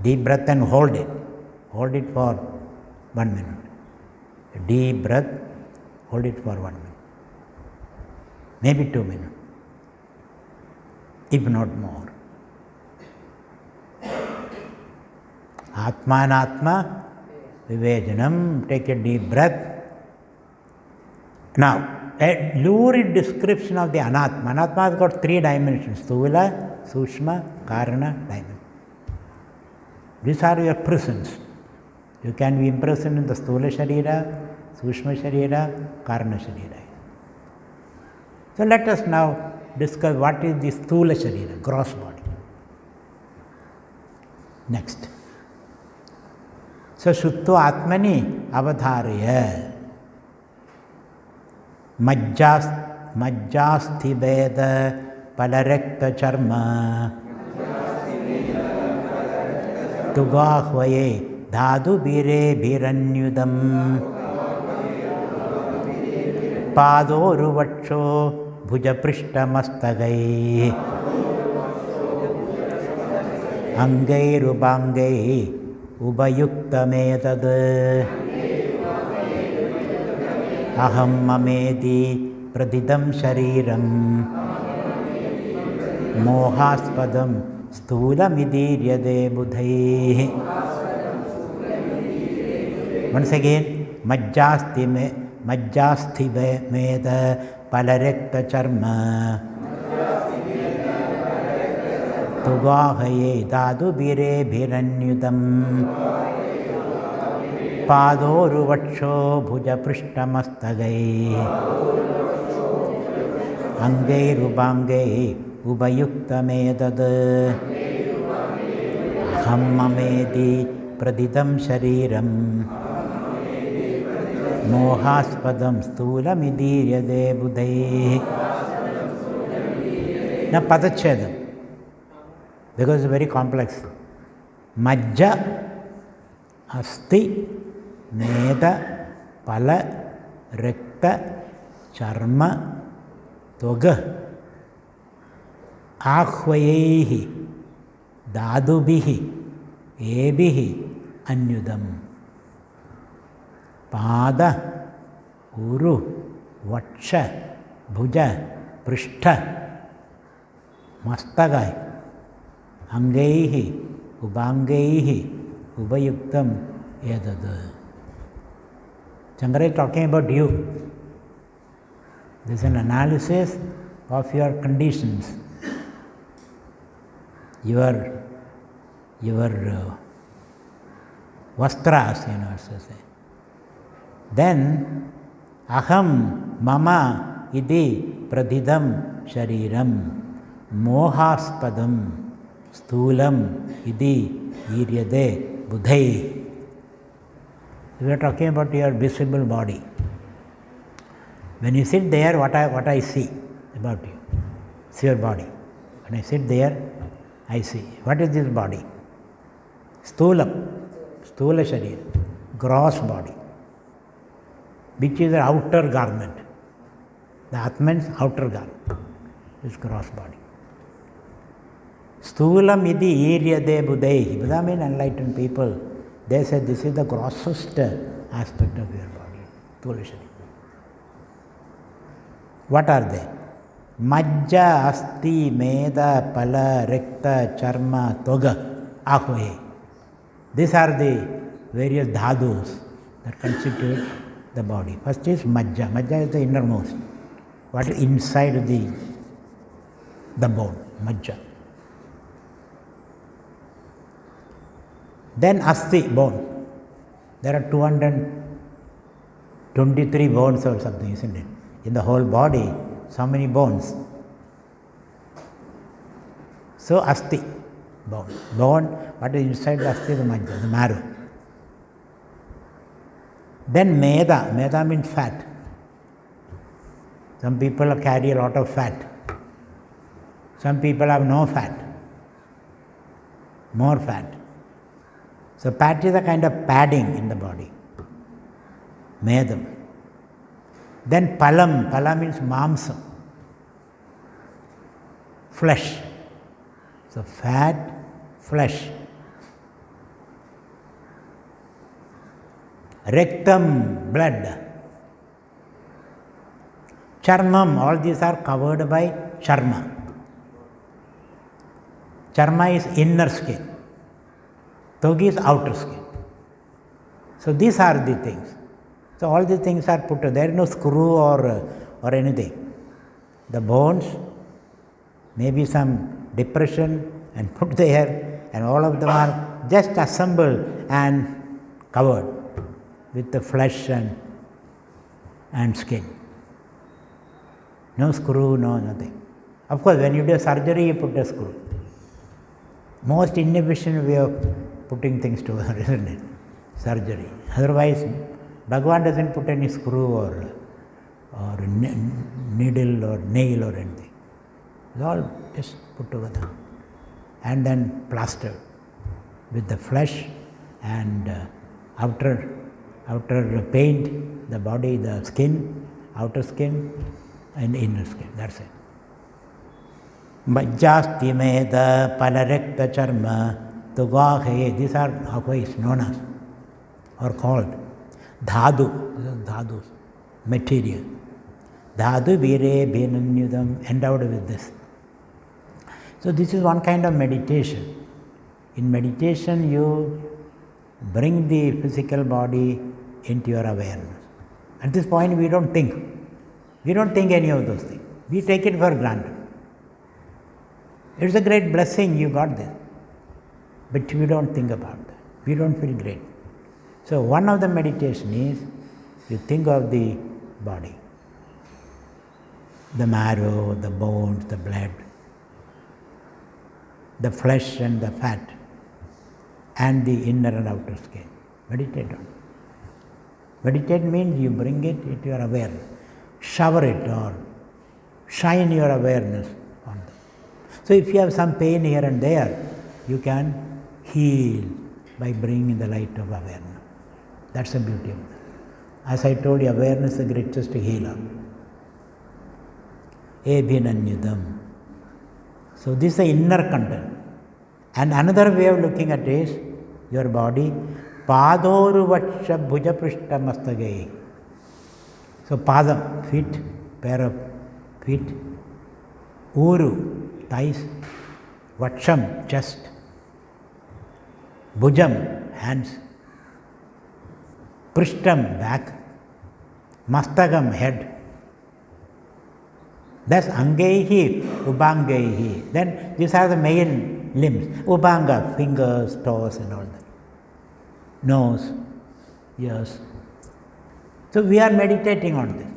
Deep breath and hold it. Hold it for 1 minute. A deep breath, hold it for 1 minute. Maybe 2 minutes. If not more. Atma and Atma vivejanam. Take a deep breath. Now, a lurid description of the Anatma. Anatma has got 3 dimensions. Sthula, Sushma, Karana dimension. These are your prisons. You can be imprisoned in the Sthula Sharira, Sushma Sharira, Karana Sharira. So let us now discuss what is the Sthula Sharira, gross body. Next. So Shuttva Atmani avadharya. Majjasti veda palarekta charma tugahvaye dhadu bire biranyudam padoru vaksho bhujaprishta mastagai angairubangai ubayuktametad aham mamedi pradidam shariram mohaspadam sthulamidhiryade budhai. Once again, majjasti meda palarekta charma Tugahaye Dadu Bire Bhiranyudam Padoru Vatsho Bhuja Prishtamastage Angai Rubangai Ubayukta Medad Hammamedi Pradidam Shariram Mohaspadam Stulamidiryade Budai. Now Padachedam, because it's very complex. Majja, Asti, Meda, Pala, Rekta, Charma, Toga, Ahvayehi, Dadubihi, Ebihi, Anyudam. Pada, Uru, Vatsha, Bhuja, Prishtha, Mastagai, Angaihi, Ubangaihi, Ubayuktam, Yadada. Shankara is talking about you. This is an analysis of your conditions, your vastras, so say. Then, aham, mama, idi, pradidam, shariram, mohaspadam, sthulam, idi, iryade, budhai. We are talking about your visible body. When you sit there, what I see about you? It's your body. When I sit there, I see. What is this body? Sthulam, sthula sharir, gross body, which is the outer garment. The Atman's outer garment is gross body. Sthulam idi iryade budhai. Buddha means enlightened people. They said this is the grossest aspect of your body. Sthula sharir. What are they? Majja, asti, meda, pala, rekta, charma, toga, ahvaye. These are the various dhadus that constitute the body. First is majja. Majja is the innermost. What is inside the bone? Majja. Then asti, bone. There are 223 bones or something, isn't it? In the whole body, so many bones. So asti, bone. Bone, what is inside the asti? The majja, the marrow. Then meda. Meda means fat. Some people carry a lot of fat. Some people have no fat. More fat. So fat is a kind of padding in the body. Medam. Then palam. Palam means mamsam. Flesh. So fat, flesh. Rectum, blood. Charmam, all these are covered by charma. Charma is inner skin. Togi is outer skin. So these are the things. So all these things are put together. There is no screw or anything. The bones, maybe some depression and put there, and all of them are just assembled and covered with the flesh and skin. No screw, no nothing. Of course, when you do surgery, you put a screw. Most inefficient way of putting things together, isn't it? Surgery. Otherwise, Bhagavan doesn't put any screw or needle or nail or anything. It's all just put together and then plastered with the flesh and outer paint, the body, the skin, outer skin and inner skin. That's it. Majjasti meda palarekta charma tugahe. These are ahvais known as or called dhadu. These are dhadus, material. Dhadu vire bhenanyudam, endowed with this. So this is one kind of meditation. In meditation you bring the physical body into your awareness. At this point we don't think. We don't think any of those things. We take it for granted. It's a great blessing you got this. But we don't think about that. We don't feel great. So one of the meditation is you think of the body, the marrow, the bones, the blood, the flesh and the fat, and the inner and outer skin. Meditate on it. Meditate means you bring it into your awareness. Shower it or shine your awareness on them. So if you have some pain here and there, you can heal by bringing the light of awareness. That's the beauty of that. As I told you, awareness is the greatest healer. Ebhinanyudam. So this is the inner content. And another way of looking at it is your body. Padoru vaksha bhuja prishta mastagai. So padam, feet, pair of feet. Uru, thighs. Vaksham, chest. Bhujam, hands. Prishtam, back. Mastagam, head. That's angaihi, ubangaihi. Then these are the main limbs. Ubanga, fingers, toes and all that. Nose, ears. So we are meditating on this.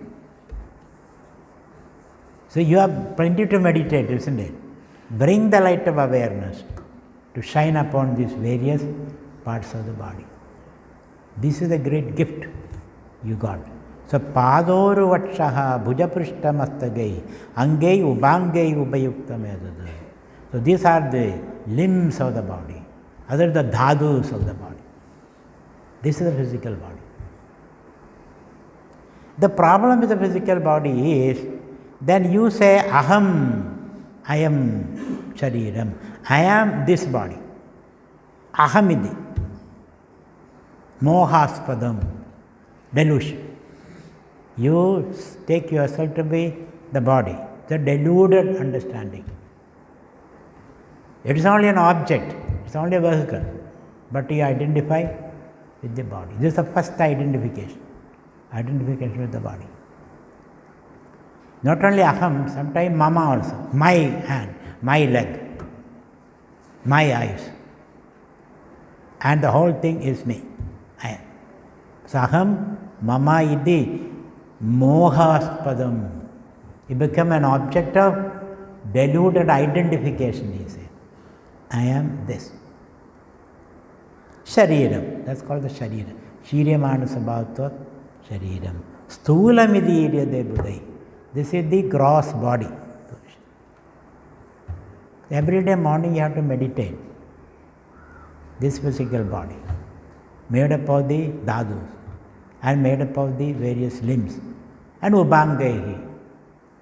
So you have plenty to meditate, isn't it? Bring the light of awareness to shine upon these various parts of the body. This is a great gift you got. So padoru vakshaha bhujaprishta mastagai angai ubangai ubayukta medada. So these are the limbs of the body. Other the dhadus of the body. This is the physical body. The problem with the physical body is, then you say, aham, I am shariram, I am this body. Ahamidi. Mohaspadam, delusion. You take yourself to be the body, the deluded understanding. It is only an object, it is only a vehicle, but you identify with the body. This is the first identification with the body. Not only aham, sometimes mama also, my hand, my leg, my eyes, and the whole thing is me. I am. So aham, mama iti, mohaspadam. You become an object of deluded identification, he said. I am this. Shariram, that's called the shariram. Shiryamana sabhatva shariram. Sthulamidi iryade budai. This is the gross body. Every day morning you have to meditate. This physical body, made up of the dhadus and made up of the various limbs and ubangaihi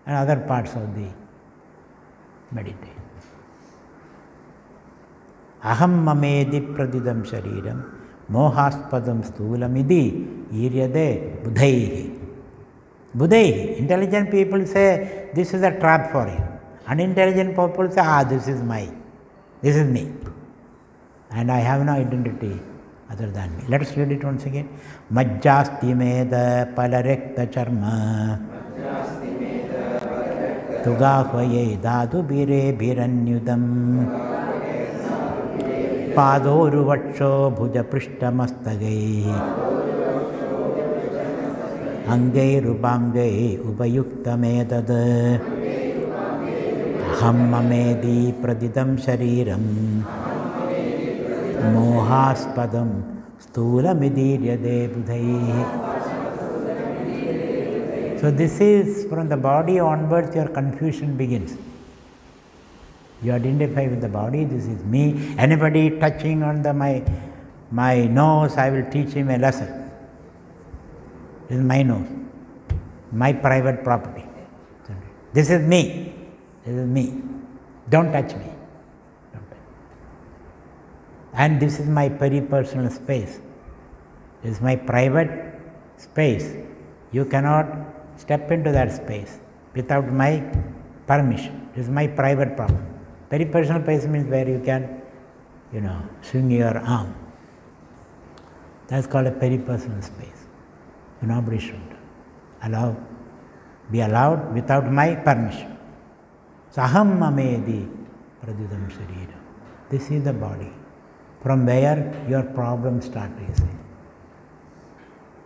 and other parts of the meditation. Aham mamedi pradidam shariram mohaspadam sthulamidi iryade budhaihi. Budhaihi. Intelligent people say, this is a trap for you. Unintelligent people say, this is me. And I have no identity other than me. Let us read it once again. Majjasti meda palarekta charma tugahvaye dadu bire biranyudam padoru vaksho bhuja prishtamastage angai rubangai ubayukta medad aham mamedi pradidam shariram mohaspadam sthulamidhiryade budhaihi. So this is from the body onwards your confusion begins. You identify with the body, this is me. Anybody touching on my nose, I will teach him a lesson. This is my nose, my private property. This is me. Don't touch me. And this is my peripersonal space. This is my private space. You cannot step into that space without my permission. This is my private property. Peripersonal space means where you can, swing your arm. That's called a peripersonal space. Nobody should be allowed without my permission. So aham mamedi pradidam shariram. This is the body. From where your problems start, you see.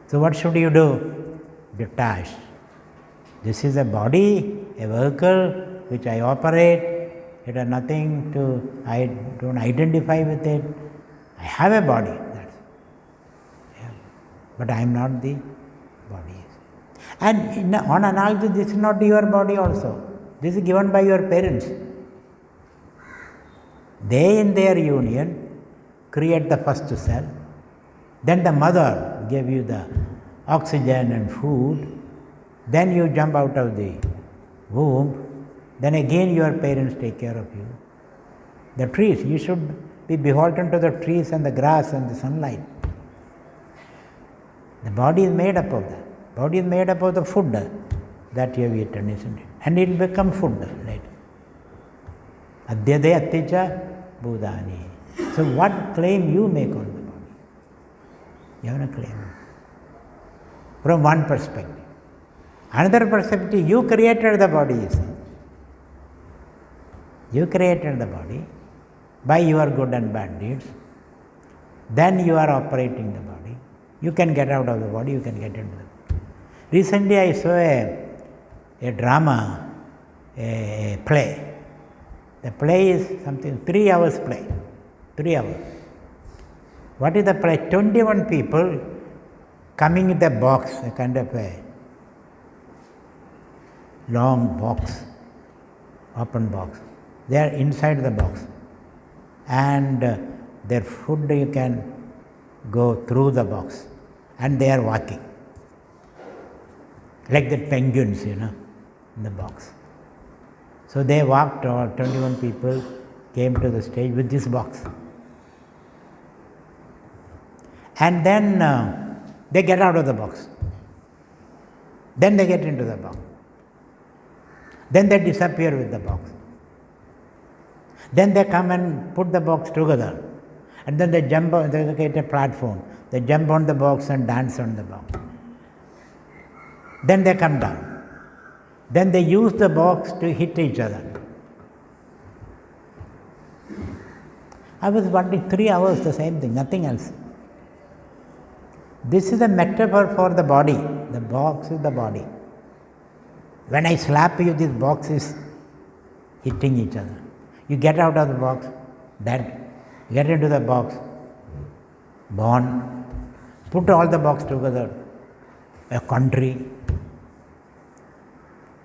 So what should you do? Detach. This is a body, a vehicle which I operate. It has nothing to, I don't identify with it. I have a body, but I am not the body. And on analogy, this is not your body also. This is given by your parents. They in their union create the first cell. Then the mother gave you the oxygen and food. Then you jump out of the womb. Then again your parents take care of you. The trees, you should be beholden to the trees and the grass and the sunlight. The body is made up of that. Body is made up of the food that you have eaten, isn't it? And it will become food later. Adyade H.H.Sw.Bodhananda. So what claim you make on the body? You have a claim. From one perspective. Another perspective, you created the body, you see. You created the body by your good and bad deeds. Then you are operating the body. You can get out of the body, you can get into the body. Recently I saw a drama, a play. The play is something, 3 hours play. 3 hours. What is the play? 21 people coming in the box, a kind of a long box, open box. They are inside the box. And their food you can go through the box. And they are walking. Like the penguins, in the box. So they walked, all 21 people came to the stage with this box. And then they get out of the box. Then they get into the box. Then they disappear with the box. Then they come and put the box together. And then they jump on, they get a platform. They jump on the box and dance on the box. Then they come down. Then they use the box to hit each other. I was wondering, 3 hours, the same thing, nothing else. This is a metaphor for the body. The box is the body. When I slap you, this box is hitting each other. You get out of the box, dead. Get into the box, born. Put all the box together. A country,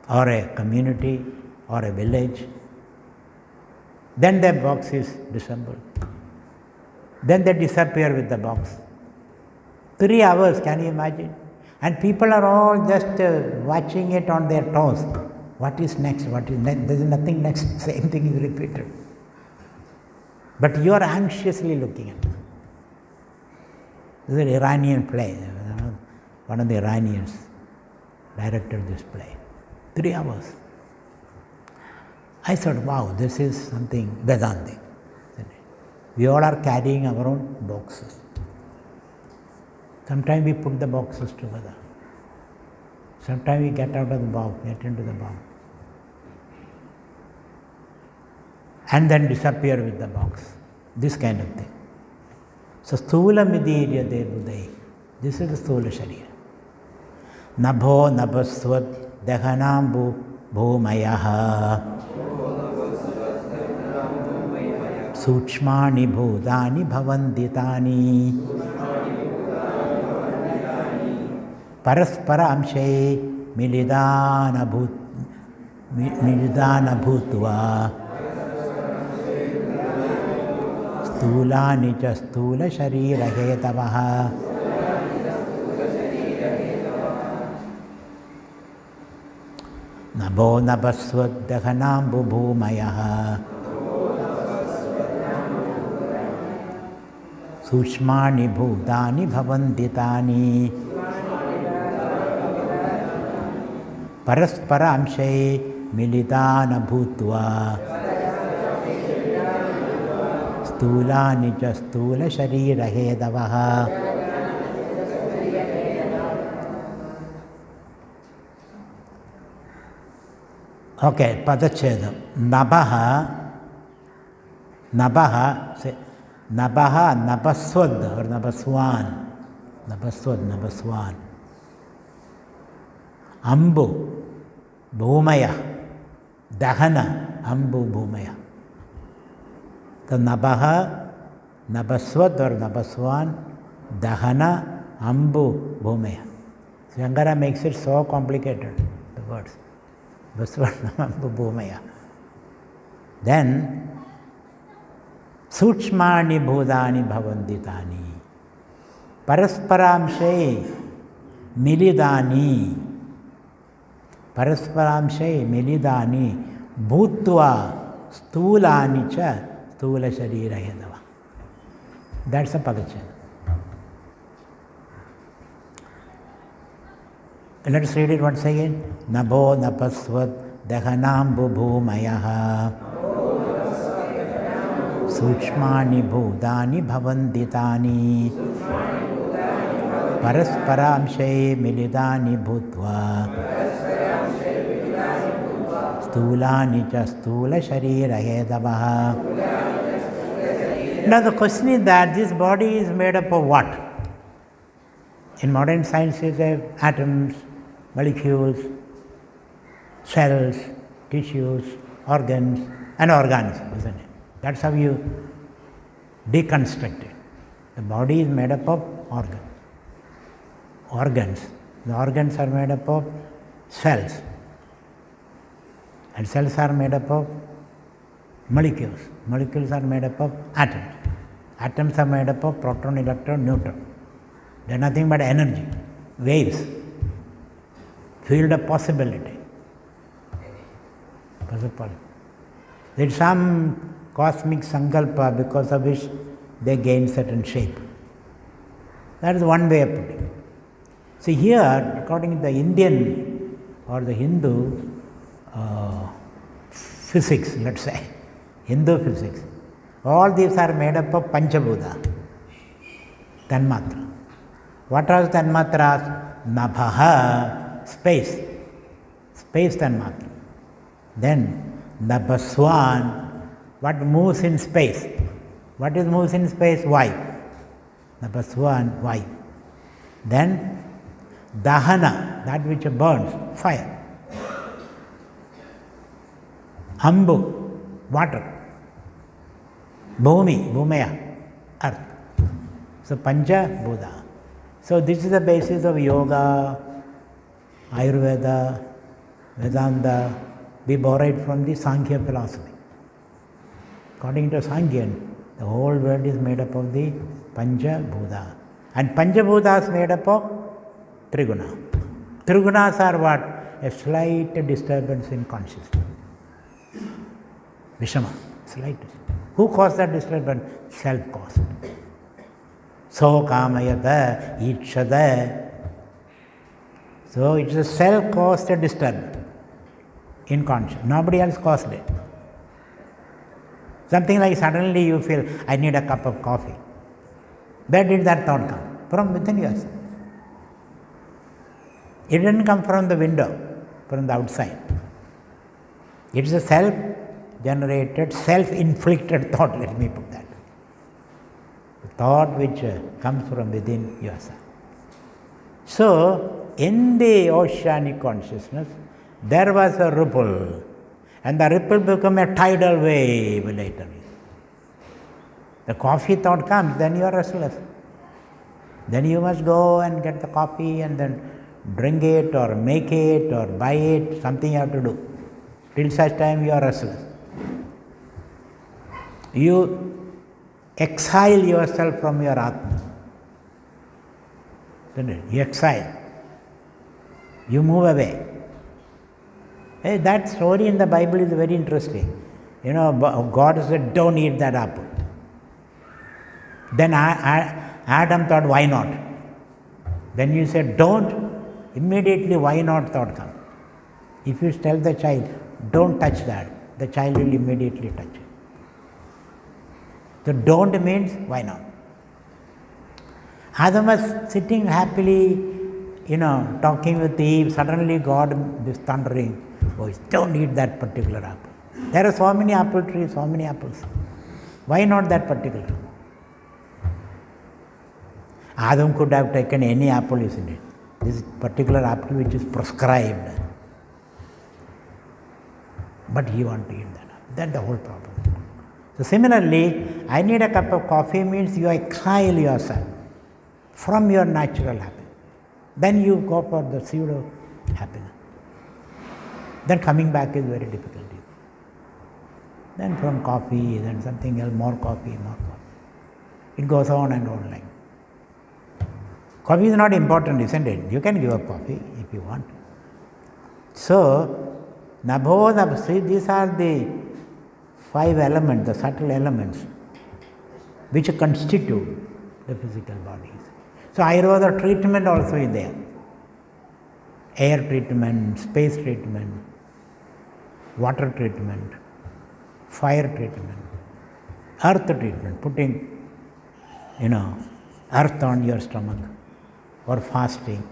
or a community, or a village. Then the box is disassembled. Then they disappear with the box. 3 hours, can you imagine? And people are all just watching it on their toes. What is next? What is next? There is nothing next. Same thing is repeated. But you are anxiously looking at it. This is an Iranian play. One of the Iranians directed this play. 3 hours. I thought, wow, this is something Vedantic. We all are carrying our own boxes. Sometimes we put the boxes together. Sometimes we get out of the box, get into the box. And then disappear with the box. This kind of thing. So, sthula midirya devudai. This is the sthula sharira. Nabho nabhasvat dahanambu bhumayaha. Sukshmani bhudani bhavanditani. Paraspara amshe milidana bhutva. Stulani cha stula sharira hetavaha. Nabho nabhasvat dahanambu bhumayaha. Sushmani bhutani bhavanditani. Paraspara amshe milidana bhutva. Stulani cha stula sharira hedavaha. Okay, padachedam. Nabaha Nabaha, say, Nabaha, Nabaswad or Nabaswan. Nabaswad, Nabaswan. Ambu, Bhumaya. Dahana, Ambu, Bhumaya. So Nabaha, Nabaswad or Nabaswan, Dahana, Ambu, Bhumaya. Shankara makes it so complicated, the words. Baswad, Ambu, Bhumaya. Then, Suchmani Bhudani Bhavanditani. Parasparamshe Milidani. Parasparamshe Milidani. Bhutva Stulani cha Stula Sharira Yadava. That's a Pagachan. Let's read it once again. Nabo Napaswat Dahanam Bhubhumayaha. Suchmani Bhudani Bhavanditani. Parasparamshe Milidani Bhutva. Stulani cha Stula Sharira Hedavaha. Now the question is that this body is made up of what? In modern science, you have atoms, molecules, cells, tissues, organs, and organisms, isn't it? That's how you deconstruct it. The body is made up of organs. The organs are made up of cells. And cells are made up of molecules. Molecules are made up of atoms. Atoms are made up of proton, electron, neutron. They are nothing but energy, waves, field of possibility. There is some cosmic sankalpa because of which they gain certain shape. That is one way of putting it. See here, according to the Indian or the Hindu physics, let's say, Hindu physics, all these are made up of Panchabhuta, Tanmatra. What are Tanmatras? Nabhaha, space Tanmatra. Then Nabaswan, what moves in space. What is moves in space? Vayu. Nabaswan, Vayu. Then Dahana, that which burns, fire. Ambu, water. Bhumi, Bhumaya, earth. So Pancha Bhuta. So this is the basis of yoga, Ayurveda, Vedanta. We borrow it from the Sankhya philosophy. According to Sankhyan, the whole world is made up of the Pancha Bhuta. And Pancha Bhuta is made up of Triguna. Trigunas are what? A slight disturbance in consciousness. Vishama, slight. Who caused that disturbance? Self-caused. So kamayata, H.H.Sw.Bodhananda. So it is a self-caused disturbance in consciousness. Nobody else caused it. Something like suddenly you feel, I need a cup of coffee. Where did that thought come? From within yourself. It didn't come from the window, from the outside. It is a self-generated, self-inflicted thought, let me put that. The thought which comes from within yourself. So, in the oceanic consciousness, there was a ripple, and the ripple became a tidal wave later. The coffee thought comes, then you are restless. Then you must go and get the coffee and then drink it or make it or buy it, something you have to do. Till such time you are restless. You exile yourself from your Atma. You exile. You move away. Hey, that story in the Bible is very interesting. You know, God said, don't eat that apple. Then Adam thought, why not? Then you said, don't. Immediately, why not thought comes. If you tell the child, don't touch that, the child will immediately touch it. So don't means, why not? Adam was sitting happily, talking with Eve. Suddenly God, this thundering voice, don't eat that particular apple. There are so many apple trees, so many apples. Why not that particular? Adam could have taken any apple, isn't it? This particular apple which is prescribed. But he wants to eat that apple. That's the whole problem. So similarly, I need a cup of coffee means you exile yourself from your natural happiness. Then you go for the pseudo happiness. Then coming back is very difficult. Then from coffee, then something else, more coffee. It goes on and on like. Coffee is not important, isn't it? You can give up coffee if you want. So, see, these are the 5 elements, the subtle elements, which constitute the physical bodies. So, Ayurveda treatment also is there. Air treatment, space treatment, water treatment, fire treatment, earth treatment, putting, earth on your stomach, or fasting,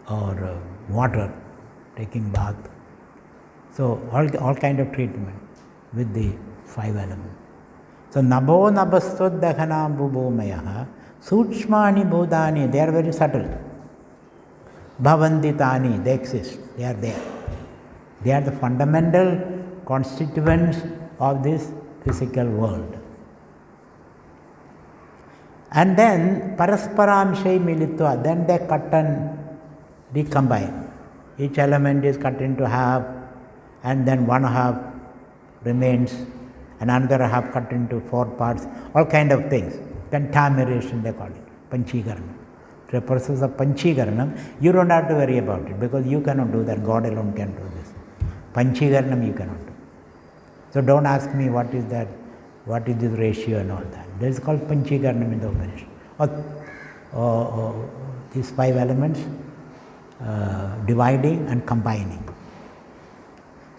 or water, taking bath. So all kind of treatment with the 5 elements. So nabho nabastvaddaghana bhubhomayaha sukshmani bhudani, they are very subtle. Bhavanditani, they exist, they are there. They are the fundamental constituents of this physical world. And then parasparamshay militva, then they cut and recombine. Each element is cut into half, and then one half remains, and another half cut into 4 parts, all kind of things. Pentameration they call it, panchikarana. To the process of panchikarana, you don't have to worry about it, because you cannot do that, God alone can do this. Panchikarana you cannot do. So don't ask me what is that, what is this ratio and all that. That is called panchikarana in the Upanishad. Or these 5 elements, dividing and combining.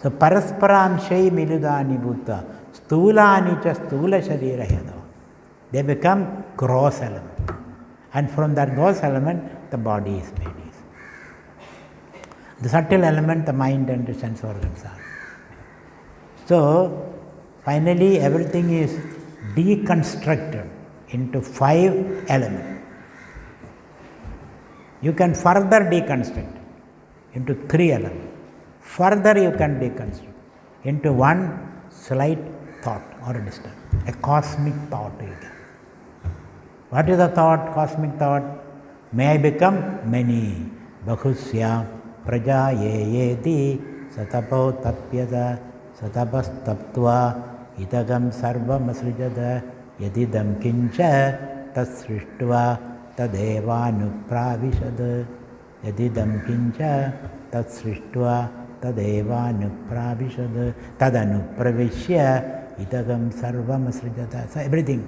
So parasparamshay miludani bhutta stulani cha stula sharira yadava. They become gross element. And from that gross element, the body is made. The subtle element, the mind and the sense organs are. So, finally everything is deconstructed into 5 elements. You can further deconstruct into 3 elements. Further you can deconstruct into 1 slight thought or a distance, a cosmic thought you can. What is the thought, cosmic thought? May I become many. Bahusya praja yeti satapo tapyada satapastaptva itagam sarvam asrijada yadidam kincha tasrishtva tadevanupravishad yadidam kincha tasrishtva tadevanupravishad tadanupravishya itagam sarvam asrijada. So everything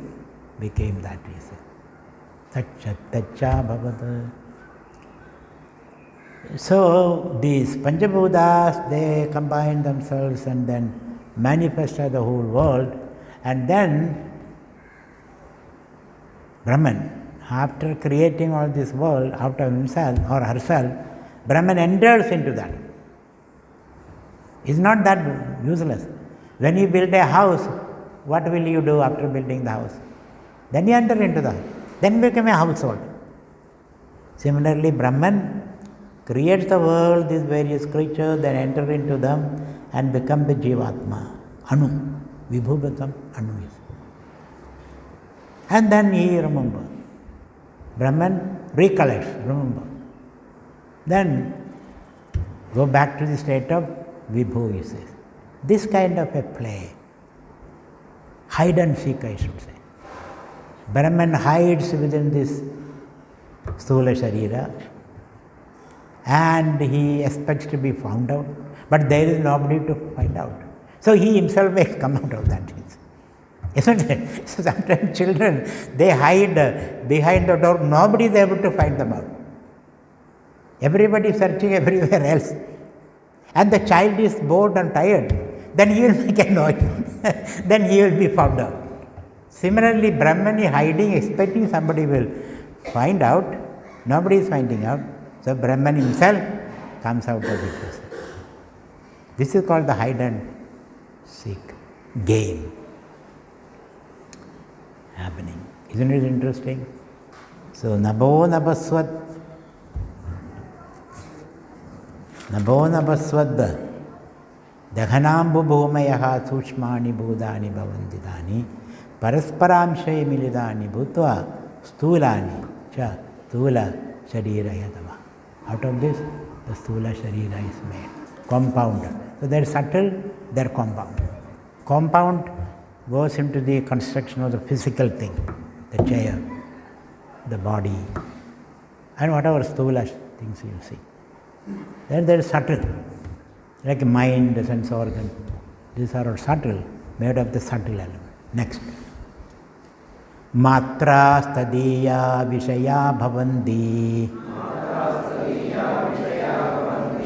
became that reason. Tacha bhavata. So these Panchabhutas, they combine themselves and then manifest as the whole world, and then Brahman, after creating all this world out of himself or herself, Brahman enters into that. It's not that useless. When you build a house, what will you do after building the house? Then you enter into the house. Then become a household. Similarly, Brahman creates the world, these various creatures, then enter into them and become the Jivatma, Anu. Vibhu become Anu. And then he remembers. Brahman recollects, remember. Then go back to the state of Vibhu, he says. This kind of a play, hide and seek, I should say. Brahman hides within this Sthula Sharira, and he expects to be found out, but there is nobody to find out. So he himself may come out of that. Isn't it? So sometimes children, they hide behind the door, nobody is able to find them out. Everybody is searching everywhere else. And the child is bored and tired, then he will make a noise, then he will be found out. Similarly, Brahman is hiding, expecting somebody will find out. Nobody is finding out. So Brahman himself comes out of it. This is called the hide and seek. game happening. Isn't it interesting? So, Nabo Nabaswad Dahanambu Bhumayaha Sushmani Budani Bhavandidani Parasparamshay Milidani Bhutva Stulani Cha Stula Sharirayatava. Out of this, the Stula Sharira is made. Compound. So they are subtle, they are compound. Compound goes into the construction of the physical thing, the chair, the body, and whatever Stula things you see. Then there is subtle, like mind, the sense organ. These are all subtle, made of the subtle element. Next. Matra stadiya vishaya bhavandi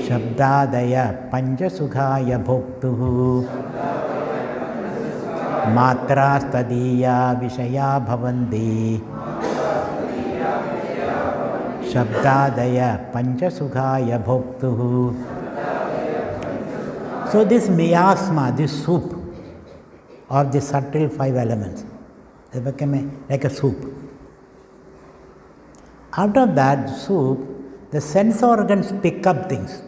Shabdadaya panchasukhaya bhoktuhu Matra stadiya vishaya bhavandi Shabdadaya panchasukhaya bhoktuhu. So this miasma, this soup of the subtle five elements, they become like a soup. Out of that soup, the sense organs pick up things.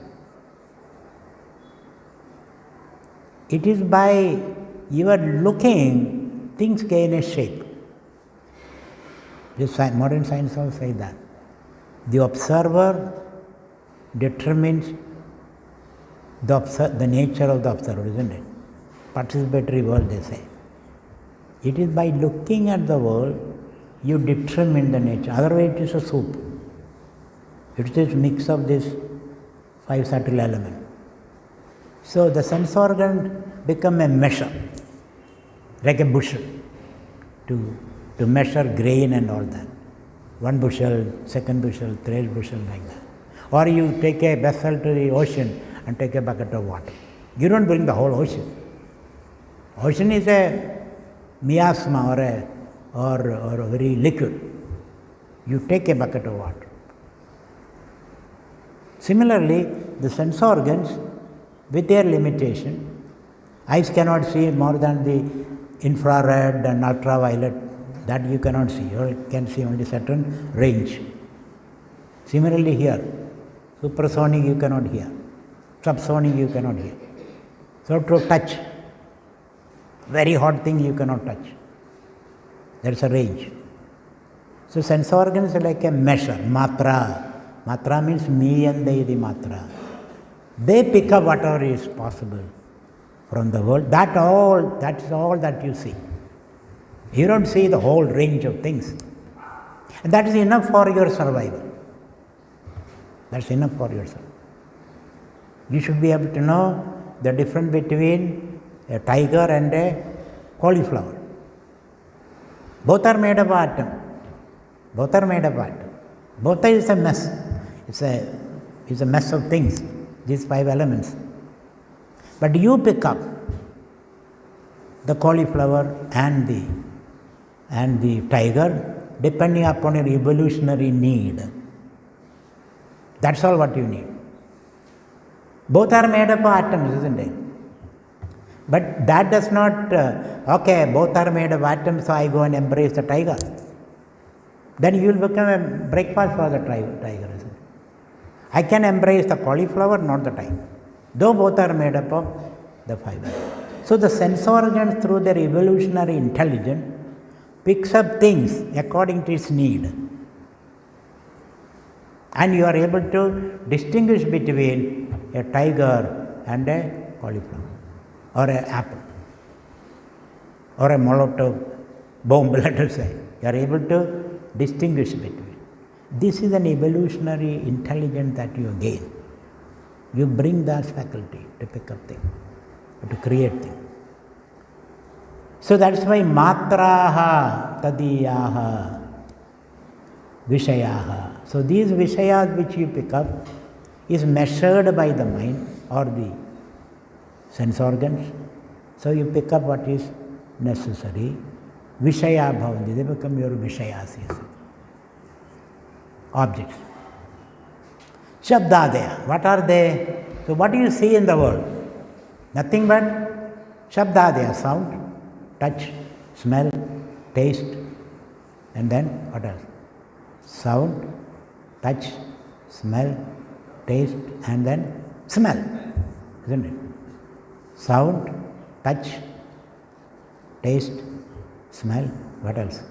It is by your looking, things gain a shape. This modern science also says that. The observer determines the nature of the observer, isn't it? Participatory world, they say. It is by looking at the world, you determine the nature. Otherwise, it is a soup. It is a mix of these five subtle elements. So the sense organ become a measure, like a bushel, to measure grain and all that. One bushel, second bushel, third bushel, like that. Or you take a vessel to the ocean and take a bucket of water. You don't bring the whole ocean. Ocean is a miasma or a very liquid. You take a bucket of water. Similarly, the sense organs, with their limitation, eyes cannot see more than the infrared and ultraviolet, that you cannot see. You can see only certain range. Similarly here, supersonic you cannot hear, subsonic you cannot hear. So to touch, very hot thing you cannot touch. There is a range. So sense organs are like a measure, matra. Matra means me and they, the matra. They pick up whatever is possible from the world. That is all that you see. You don't see the whole range of things. And that is enough for your survival. That's enough for your survival. You should be able to know the difference between a tiger and a cauliflower. Both are made of atom. Both are made of atom. Both is a mess. It's a mess of things, these five elements. But you pick up the cauliflower and the tiger depending upon your evolutionary need. That's all what you need. Both are made up of atoms, isn't it? But that does not, both are made of atoms, so I go and embrace the tiger. Then you will become a breakfast for the tiger, isn't it? I can embrace the cauliflower, not the tiger, though both are made up of the fiber. So the sense organs, through their evolutionary intelligence, picks up things according to its need. And you are able to distinguish between a tiger and a cauliflower, or an apple, or a Molotov bomb, let us say. You are able to distinguish between. This is an evolutionary intelligence that you gain. You bring that faculty to pick up things, to create things. So that's why matraha tadiyaha vishayaha. So these vishayas which you pick up is measured by the mind or the sense organs. So you pick up what is necessary. Vishaya bhavandi, they become your vishayas. Objects. Shabdadaya, what are they? So what do you see in the world? Nothing but Shabdadaya, sound, touch, smell, taste, and then what else? Sound, touch, smell, taste, and then smell, isn't it? Sound, touch, taste, smell, what else?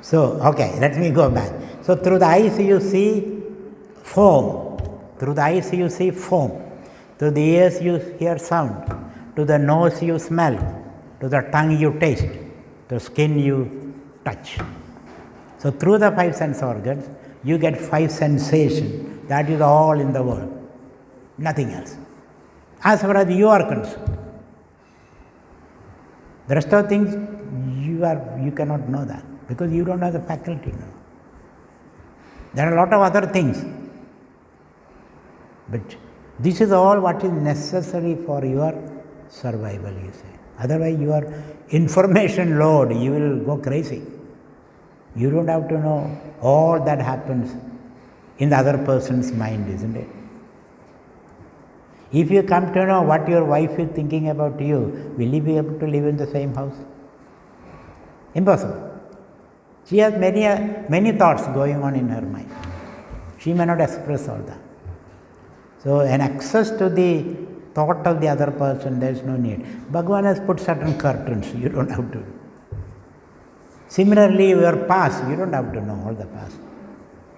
So, okay, let me go back. So, through the eyes you see foam. Through the eyes you see foam. Through the ears you hear sound. To the nose you smell. To the tongue you taste. To the skin you touch. So, through the five sense organs, you get five sensations. That is all in the world. Nothing else. As far as you are concerned. The rest of things, you cannot know that. Because you don't have the faculty now. There are a lot of other things. But this is all what is necessary for your survival, you say. Otherwise, your information load, you will go crazy. You don't have to know all that happens in the other person's mind, isn't it? If you come to know what your wife is thinking about you, will you be able to live in the same house? Impossible. She has many thoughts going on in her mind. She may not express all that. So, an access to the thought of the other person, there is no need. Bhagavan has put certain curtains, you don't have to. Similarly, your past, you don't have to know all the past.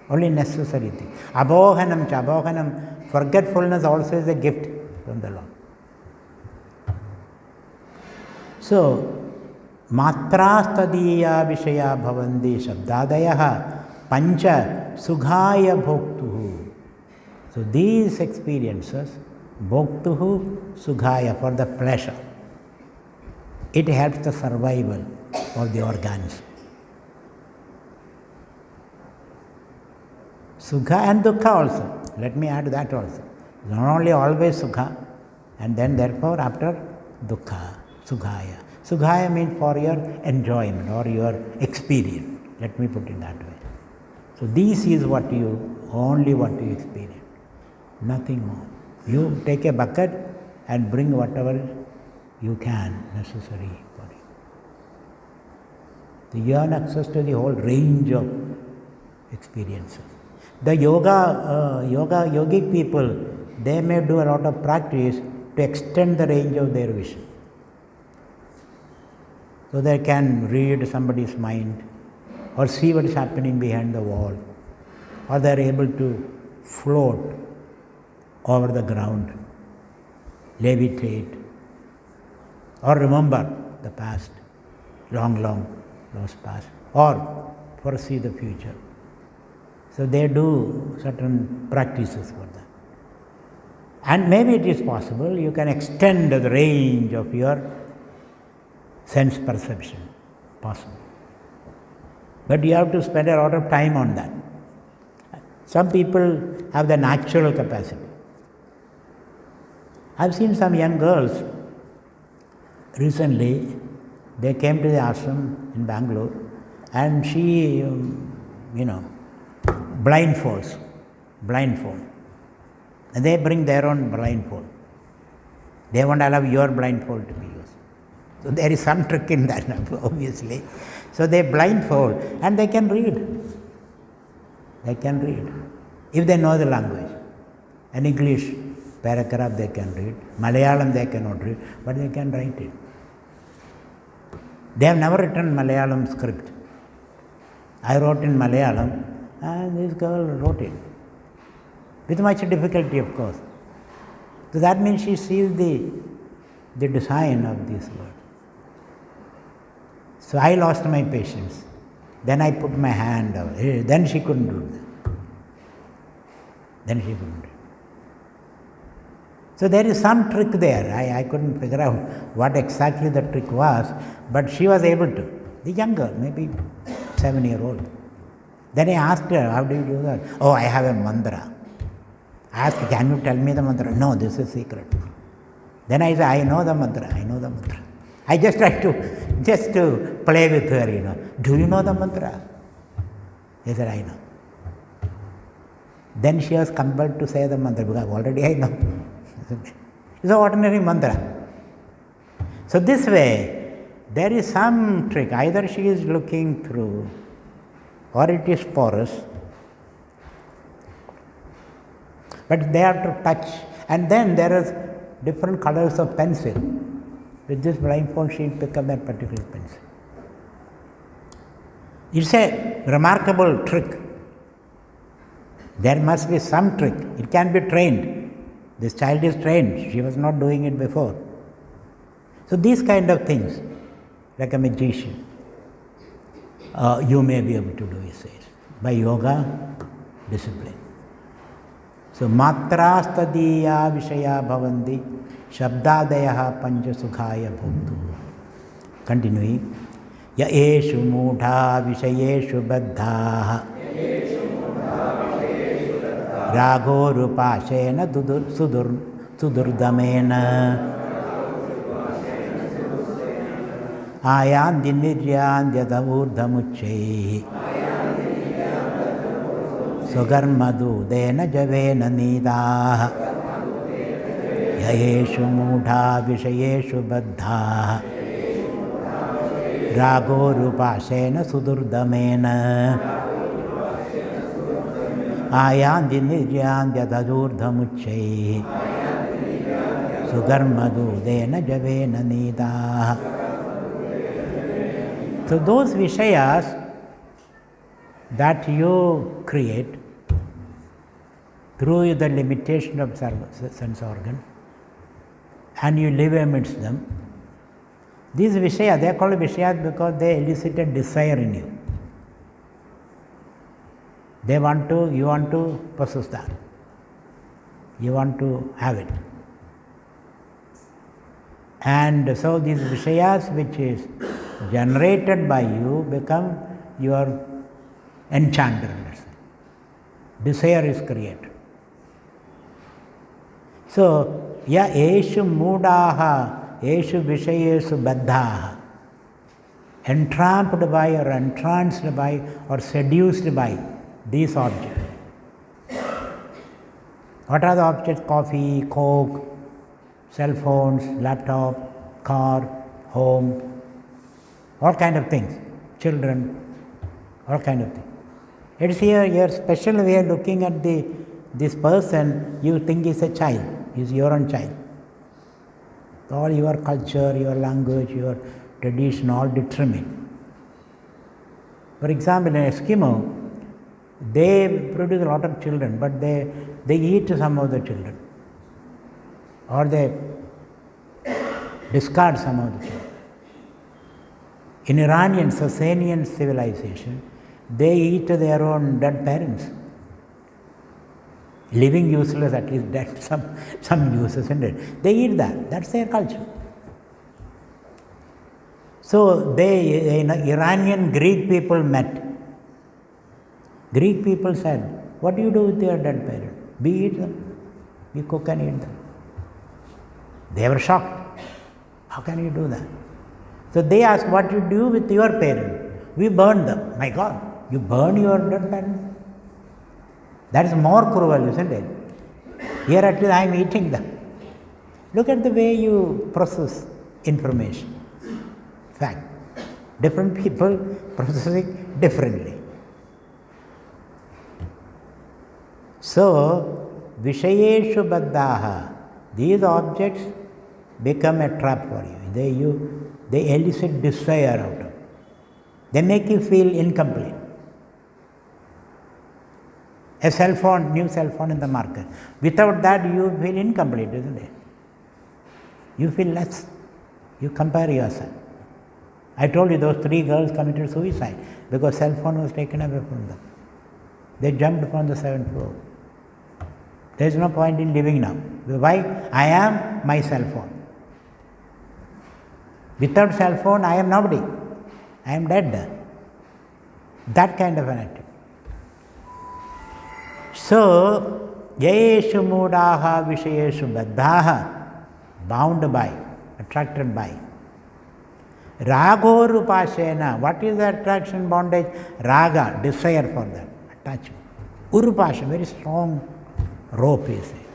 Only necessary things. Abhohanam, forgetfulness also is a gift from the Lord. So, Matrastadiya Vishaya Bhavandi Shabdadayaha Pancha Sughaya Bhoktuhu. So these experiences, Bhoktuhu Sughaya, for the pleasure. It helps the survival of the organs. Sukha and Dukkha also. Let me add that also. Not only always Sukha, and then therefore after Dukkha, Sughaya. Sughaya means for your enjoyment or your experience. Let me put it that way. So this is only what you experience. Nothing more. You take a bucket and bring whatever you can necessary for you. So you have access to the whole range of experiences. The yogic people, they may do a lot of practice to extend the range of their vision. So they can read somebody's mind or see what is happening behind the wall, or they are able to float over the ground, levitate, or remember the past, long lost past, or foresee the future. So they do certain practices for that. And maybe it is possible you can extend the range of your sense perception, possible. But you have to spend a lot of time on that. Some people have the natural capacity. I've seen some young girls recently, they came to the ashram in Bangalore, and she, blindfold. And they bring their own blindfold. They won't allow your blindfold to be used. So there is some trick in that, obviously. So they blindfold and they can read. They can read. If they know the language. An English paragraph they can read. Malayalam they cannot read, but they can write it. They have never written Malayalam script. I wrote in Malayalam and this girl wrote it. With much difficulty, of course. So that means she sees the design of these words. So I lost my patience. Then I put my hand out. Then she couldn't do that. So there is some trick there. I couldn't figure out what exactly the trick was, but she was able to. The young girl, maybe 7-year-old. Then I asked her, how do you do that? Oh, I have a mantra. I asked, can you tell me the mantra? No, this is secret. Then I said, I know the mantra. I just tried to play with her, Do you know the mantra? He said, I know. Then she was compelled to say the mantra because already I know. It's an ordinary mantra. So this way, there is some trick. Either she is looking through, or it is porous. But they have to touch. And then there is different colors of pencil. With this blindfold, she will pick up that particular pencil. It's a remarkable trick. There must be some trick. It can be trained. This child is trained. She was not doing it before. So these kind of things, like a magician, you may be able to do, he says, by yoga, discipline. So matrastadiya vishaya bhavanti shabdadayaha panchasukhaya bhuktu. Continuing. Ya eshu mudha vishayeshu baddhaha rago rupashena sudurdamena ayandi niryandhyata urdhamuchaihi sugarmadudena javena nidaha yayeshu mudha vishayeshu baddhaha rago rupashena sudurdamena ayandi niryandhyata urdhamuchaihi sugarmadudena javena nidaha. So those vishayas that you create through the limitation of sense organ, and you live amidst them, these vishayas, they are called vishayas because they elicit a desire in you. You want to possess that. You want to have it. And so these vishayas which is generated by you become your enchanter. Desire is created. So, ya eshu mudaha, eshu vishayesu baddhaha, entrapped by or entranced by or seduced by these objects. What are the objects? Coffee, coke, cell phones, laptop, car, home, all kind of things, children, all kind of things. It's here your special way of looking at this person, you think is a child, is your own child. All your culture, your language, your tradition, all determine. For example, in Eskimo, they produce a lot of children, but they eat some of the children, or they discard some of the children. In Iranian, Sasanian civilization, they eat their own dead parents. Living useless, at least dead, some uses in it. They eat that. That's their culture. So Iranian Greek people met. Greek people said, what do you do with your dead parents? We eat them. We cook and eat them. They were shocked. How can you do that? So they asked, what do you do with your parents? We burn them. My God, you burn your dead parents? That is more cruel, isn't it? Here at least I am eating them. Look at the way you process information. Fact. Different people processing differently. So, Vishayeshu Baddhaha, these objects become a trap for you. They elicit desire out of you. They make you feel incomplete. A cell phone, new cell phone in the market. Without that, you feel incomplete, isn't it? You feel less. You compare yourself. I told you those 3 girls committed suicide because cell phone was taken away from them. They jumped from the 7th floor. There is no point in living now. Why? I am my cell phone. Without cell phone, I am nobody. I am dead. That kind of an attitude. So, yeshu mudaha vishayeshu baddhaha, bound by, attracted by. Rago rupashena, what is the attraction, bondage? Raga, desire for that, attachment. Urupasha, very strong rope is it.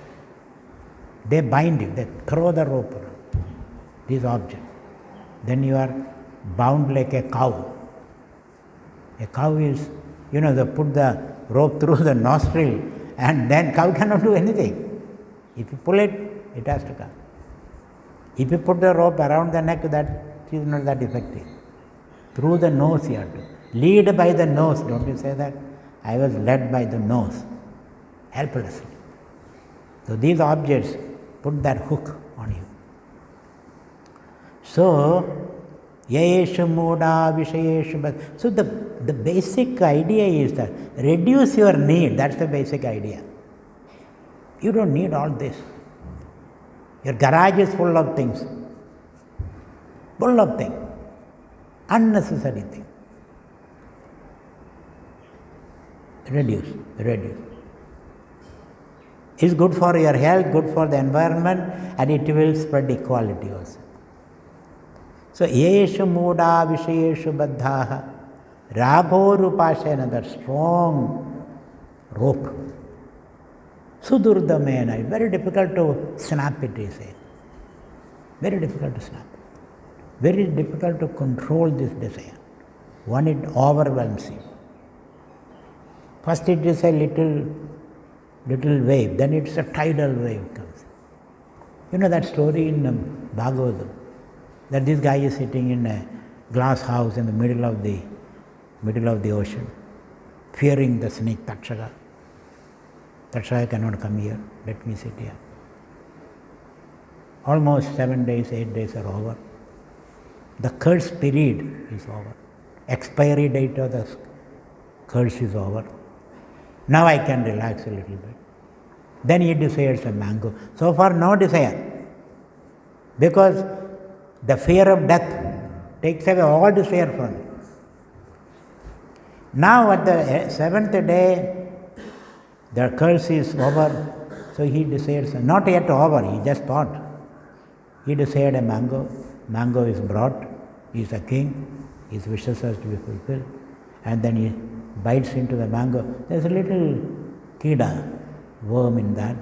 They bind you, they throw the rope around these objects. Then you are bound like a cow. A cow is, they put the rope through the nostril and then cow cannot do anything. If you pull it, it has to come. If you put the rope around the neck, that is not that effective. Through the nose you have to. Lead by the nose, don't you say that? I was led by the nose, helplessly. So these objects put that hook on you. So, Yeshu Muda Vishayeshu. So the basic idea is that reduce your need. That's the basic idea. You don't need all this. Your garage is full of things. Full of things. Unnecessary things. Reduce. It's good for your health, good for the environment, and it will spread equality also. So, Yeshu Muda Vishayeshu Baddhaha Ragorupashena, that strong rope. Sudurdamena, very difficult to snap it, he says. Very difficult to snap. Very difficult to control this desire. One, it overwhelms you. First it is a little wave, then it's a tidal wave comes. You know that story in Bhagavatam, that this guy is sitting in a glass house in the middle of the ocean, fearing the snake Takshaka. Takshaka cannot come here, let me sit here. Almost 7 days, 8 days are over. The curse period is over. Expiry date of the curse is over. Now I can relax a little bit. Then he desires a mango. So far no desire. Because the fear of death takes away all desire from him. Now at the 7th day, the curse is over. So he desires, not yet over, he just thought. He desired a mango. Mango is brought. He is a king. His wishes has to be fulfilled. And then he bites into the mango. There's a little kida, worm in that.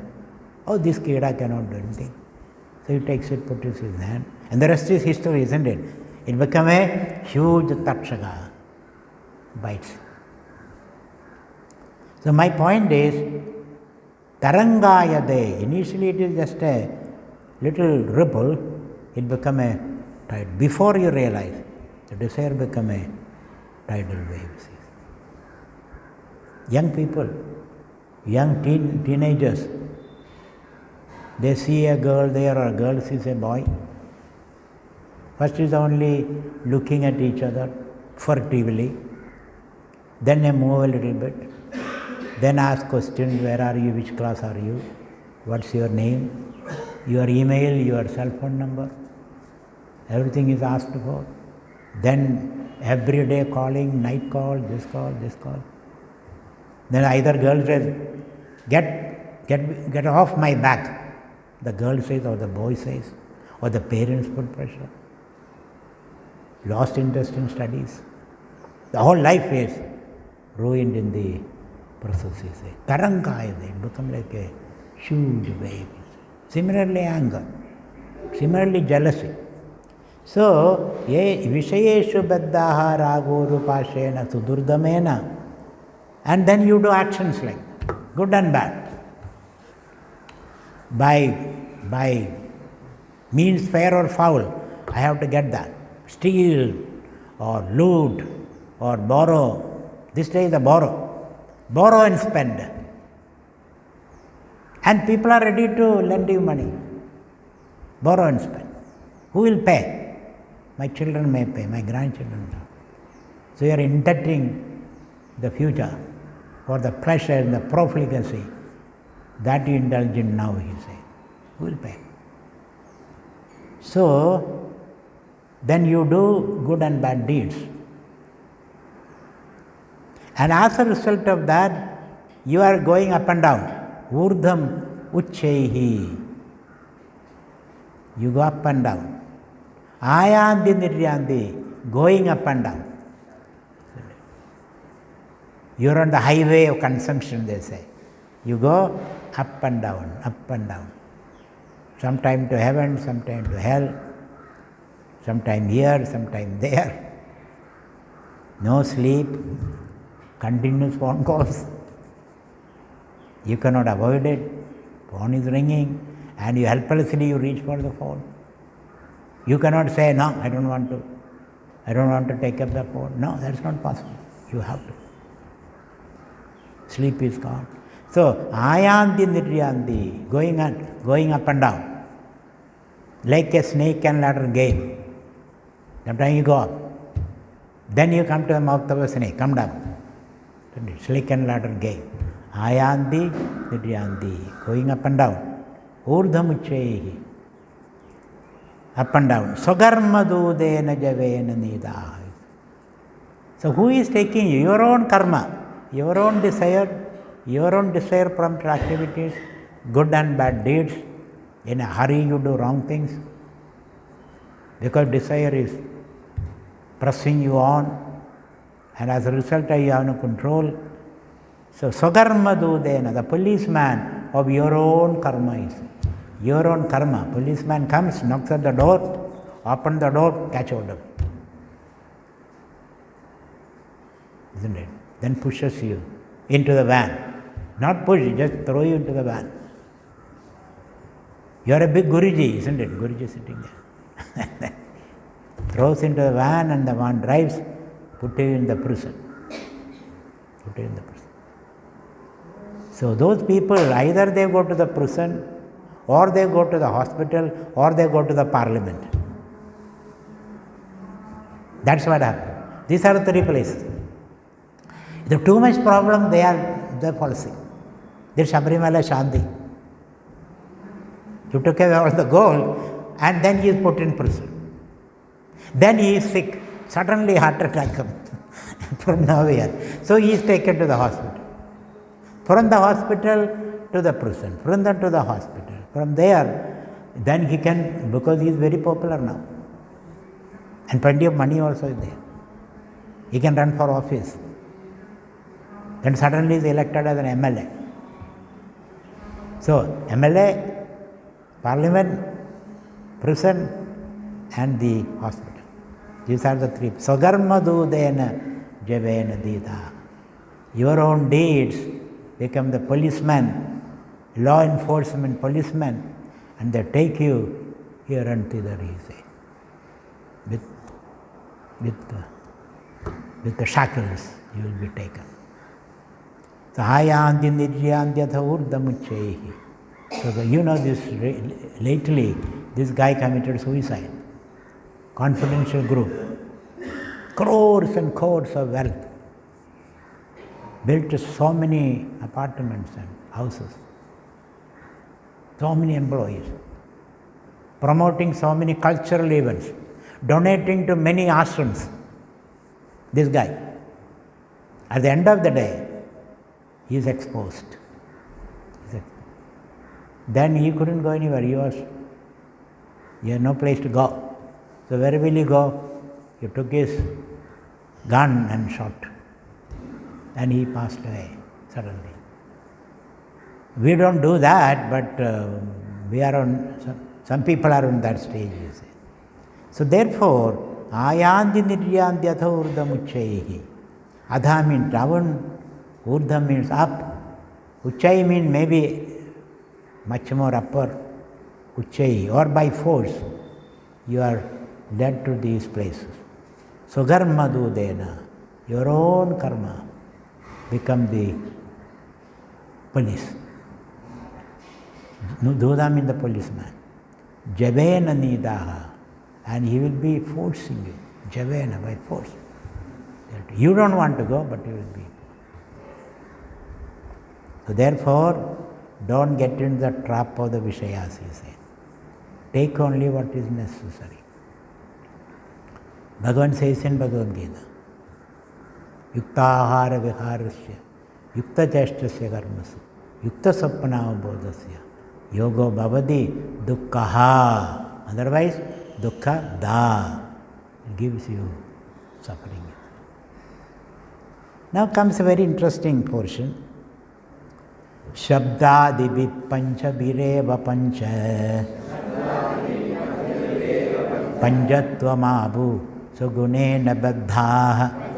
Oh, this kida cannot do anything. So he takes it, puts it in his hand. And the rest is history, isn't it? It became a huge takshaka. Bites. So my point is, tarangayade. Initially it is just a little ripple. It become a tide. Before you realize, the desire become a tidal wave. Young people, young teenagers, they see a girl there or a girl sees a boy. First is only looking at each other furtively. Then they move a little bit. Then ask questions, where are you, which class are you, what's your name, your email, your cell phone number. Everything is asked for. Then every day calling, night call, this call, this call. Then either girl says, get off my back. The girl says, or the boy says, or the parents put pressure. Lost interest in studies. The whole life is ruined in the process, he says. Tarangaya, it becomes like a huge wave. Similarly, anger. Similarly, jealousy. So, Vishayeshu Baddaha Ragorupashena Sudurdamena. And then you do actions like good and bad. By means fair or foul, I have to get that. Steal or loot or borrow. This day is a borrow. Borrow and spend. And people are ready to lend you money. Borrow and spend. Who will pay? My children may pay, my grandchildren may. So you are indebting the future for the pleasure and the profligacy that you indulge in now, he says. Who will pay? So, then you do good and bad deeds. And as a result of that, you are going up and down. Urdham uchchaihi. You go up and down. Ayandi niryandi, going up and down. You are on the highway of consumption, they say. You go up and down, up and down. sometime to heaven, sometime to hell, sometime here, sometime there. No sleep, continuous phone calls. You cannot avoid it. Phone is ringing and you helplessly reach for the phone. You cannot say, no, I don't want to take up the phone. No, that's not possible. You have to. Sleep is gone. So, ayanti niryanti, going up and down, like a snake and ladder game. Sometimes you go up, then you come to the mouth of a snake, come down. Snake and ladder game. Ayanti niryanti, going up and down. Urdhamuchaihi, up and down. Swakarmadudena javena nida. So who is taking you? Your own karma, your own desire prompt activities, good and bad deeds. In a hurry you do wrong things because desire is pressing you on, and as a result you have no control. So Swakarmadudena, the policeman of your own karma is your own karma. Policeman comes, knocks at the door, open the door, catch hold of it. Isn't it? Then pushes you into the van. Not push, just throw you into the van. You are a big Guruji, isn't it? Guruji sitting there. Throws into the van and the van drives, put you in the prison. So those people, either they go to the prison, or they go to the hospital, or they go to the parliament. That's what happened. These are the three places. If too much problem, they're falsing. There's Sabrimala Shanti. You took away all the gold and then he is put in prison. Then he is sick. Suddenly heart attack comes from nowhere. So he is taken to the hospital. From the hospital to the prison. From that to the hospital. From there, then he can, because he is very popular now. And plenty of money also is there. He can run for office. Then suddenly is elected as an MLA. So, MLA, Parliament, prison and the hospital. These are the three. Swakarmadudena javena dita. Your own deeds become the policeman, law enforcement policeman, and they take you here and thither, he say. With the shackles you will be taken. So, hayanti niryantyatha urdhamuchaihi. So, you know this, lately, this guy committed suicide. Confidential group. Crores and crores of wealth. Built so many apartments and houses. So many employees. Promoting so many cultural events. Donating to many ashrams. This guy. At the end of the day, he is exposed. Then he couldn't go anywhere. He had no place to go. So where will he go? He took his gun and shot. And he passed away suddenly. We don't do that, but we are on, some people are on that stage, you see. So therefore, ayanti niryanti atha urdhamuchaihi. Adha means down, urdha means up. Uchai means maybe much more upper. Uchai, or by force, you are led to these places. Swakarmadudena, your own karma, become the police. Duda means the policeman. Javena nidaha, and he will be forcing you. Javena, by force. You don't want to go, but you will be. So therefore, don't get into the trap of the Vishayas, he said. Take only what is necessary. Bhagavan says in Bhagavad Gita, Yuktahara viharasya, Yukta cheshtasya karmasu, Yukta sapana bodhasya, Yogo bhavadi dukkhaha. Otherwise, dukkha da. It gives you suffering. Now comes a very interesting portion. Shabdadi vipancha vireva pancha Panjatvamabu sugunena baddhaha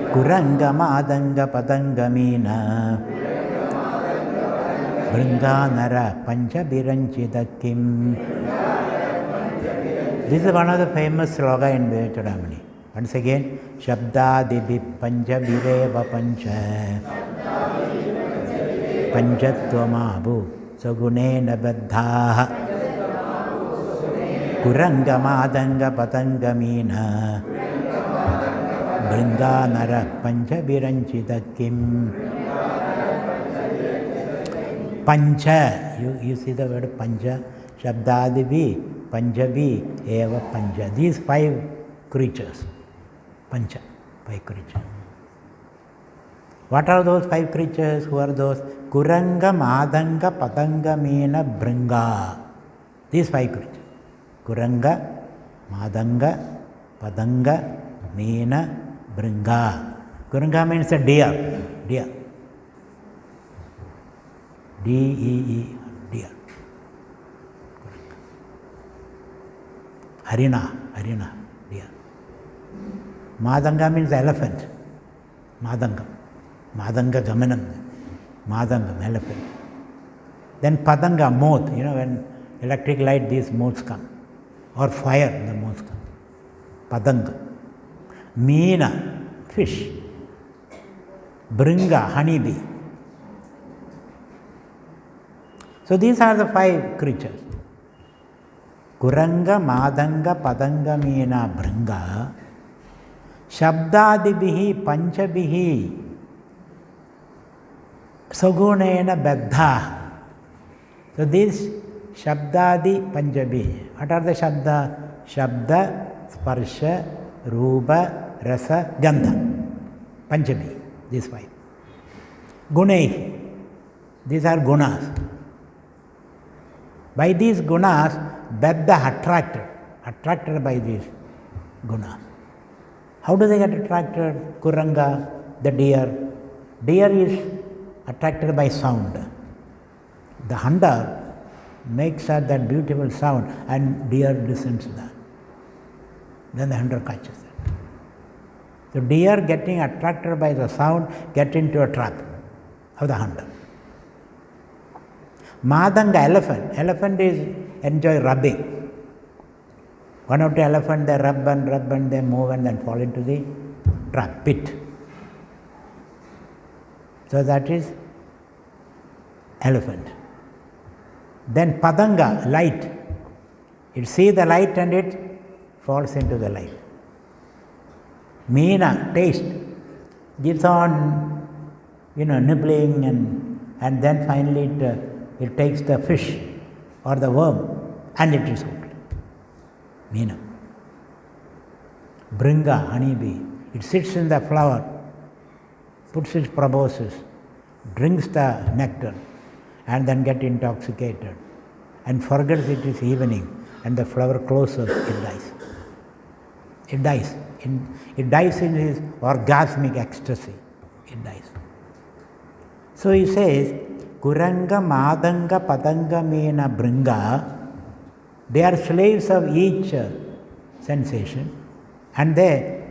Kurangamadanga padangamina Bringanara panchabiranchidakim. This is one of the famous slogan in Vivekachoodamani. Once again, Shabdadibi panchavireva pancha Panchatvamabu sagunena baddhaha Kurangamadanga padangamina Bringanara panchabiranchidakim. Pancha, you see the word pancha, Shabdadivi, Panjabi, Eva Pancha. These 5 creatures, Pancha, 5 creatures. What are those 5 creatures? Who are those? Kuranga, Madanga, Patanga, Meena, Bringa. These 5 creatures. Kuranga, Madanga, Padanga, Meena, Bringa. Kuranga means a deer. Deer. D-E-E, deer. Harina, deer. Madanga means elephant. Madanga gamanam. Madangam, elephant. Then Padanga, moth. When electric light, these moths come. Or fire, the moths come. Padanga. Meena, fish. Bringa, honeybee. So these are the 5 creatures. Kuranga, Madanga, Padanga, Meena, Bringa. Shabdadibihi, Panchabihi, Sagunena, Baddha. So these Shabdadi, Panchabi. What are the Shabda? Shabda, Sparsha, Rupa, Rasa, Gandha. Panchabi, these 5. Gunai, these are gunas. By these gunas, Baddha attracted by these gunas. How do they get attracted? Kuranga, the deer. Deer is attracted by sound. The hunter makes that beautiful sound and deer listens to that. Then the hunter catches it. So deer getting attracted by the sound get into a trap of the hunter. Madanga, elephant is enjoy rubbing. One of the elephant, they rub and they move and then fall into the trap, pit. So that is elephant. Then Padanga, light. It sees the light and it falls into the light. Meena, taste. Gives on, nibbling and then finally it takes the fish or the worm and it is hooked. Meena. Bringa, honeybee. It sits in the flower, puts its proboscis, drinks the nectar and then gets intoxicated and forgets it is evening and the flower closes, it dies. It dies. It dies in his orgasmic ecstasy. It dies. So he says, Kuranga, Madanga, Padanga, Meena, Bringa, they are slaves of each sensation and they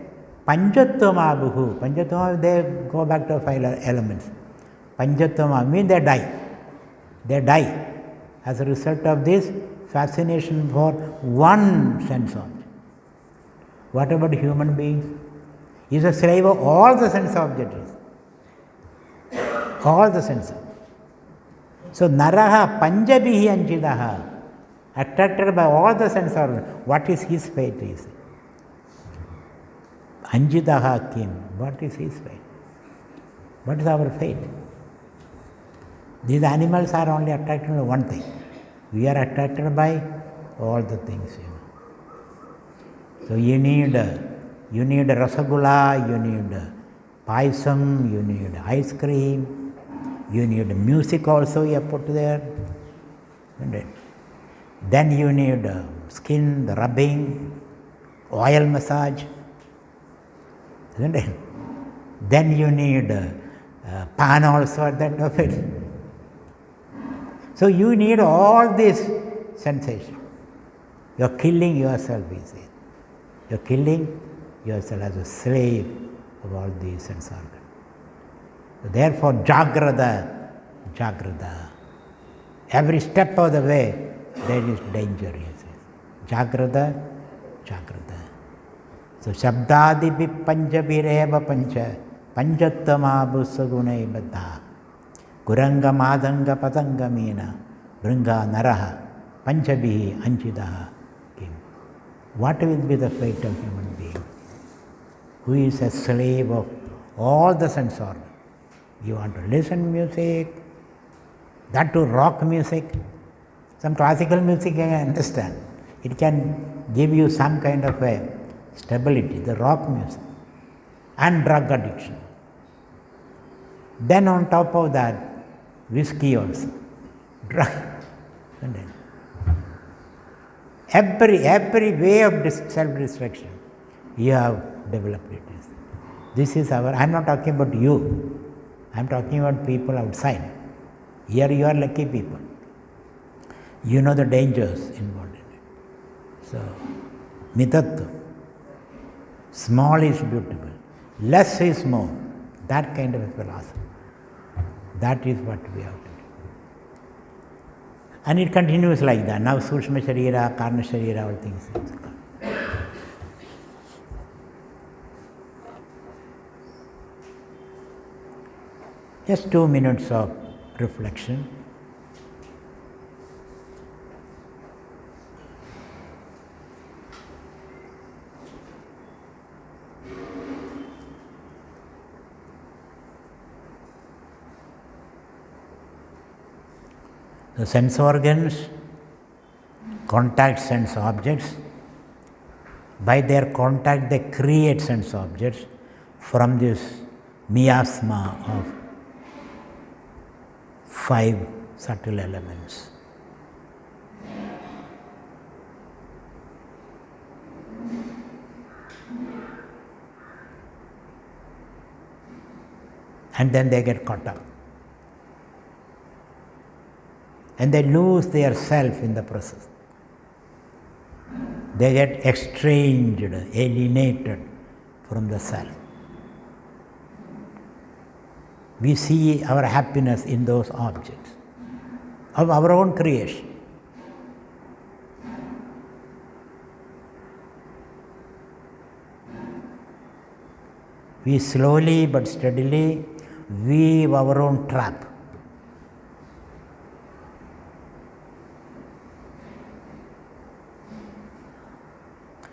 Panchatvamabuhu. Panchatvama, they go back to 5 elements. Panchatvama means they die. They die as a result of this fascination for one sense object. What about human beings? He is a slave of all the sense objects. All the sense objects. So Naraha Panjabihi Anjidaha, attracted by all the sense organs. What is his fate? Is Anjidaha Kim. What is his fate? What is our fate? These animals are only attracted by one thing. We are attracted by all the things. So you need rasagula, you need paisam, you need ice cream, you need music also you have put there. Then you need skin, the rubbing, oil massage. Isn't it? Then you need pan also at that of it. So you need all this sensation. You are killing yourself, he says. You are killing yourself as a slave of all these sense organs. So therefore, Jagrada, Jagrada. Every step of the way, there is danger, he says. Jagrada, Jagrada. So, Shabdadibi Panjabireva Pancha, Panjattamabu Sagune Baddha, Guranga Madanga Patanga Meena, Bringa Naraha, Panchabihi Anchidaha Kim. What will be the fate of human being who is a slave of all the sense organs? You want to listen music, that to rock music, some classical music I can understand. It can give you some kind of a stability, the rock music, and drug addiction. Then on top of that, whiskey also, drug. And then every way of self-destruction, you have developed it. This is our, I am not talking about you, I am talking about people outside. Here you are lucky people. You know the dangers involved in it. So, mitatva. Small is beautiful. Less is more. That kind of a philosophy. That is what we have to do. And it continues like that. Now Sushma Sharira, Karna Sharira, all things. Just 2 minutes of reflection. The sense organs contact sense objects. By their contact, they create sense objects from this miasma of 5 subtle elements. And then they get caught up. And they lose their self in the process. They get estranged, alienated from the self. We see our happiness in those objects of our own creation. We slowly but steadily weave our own trap.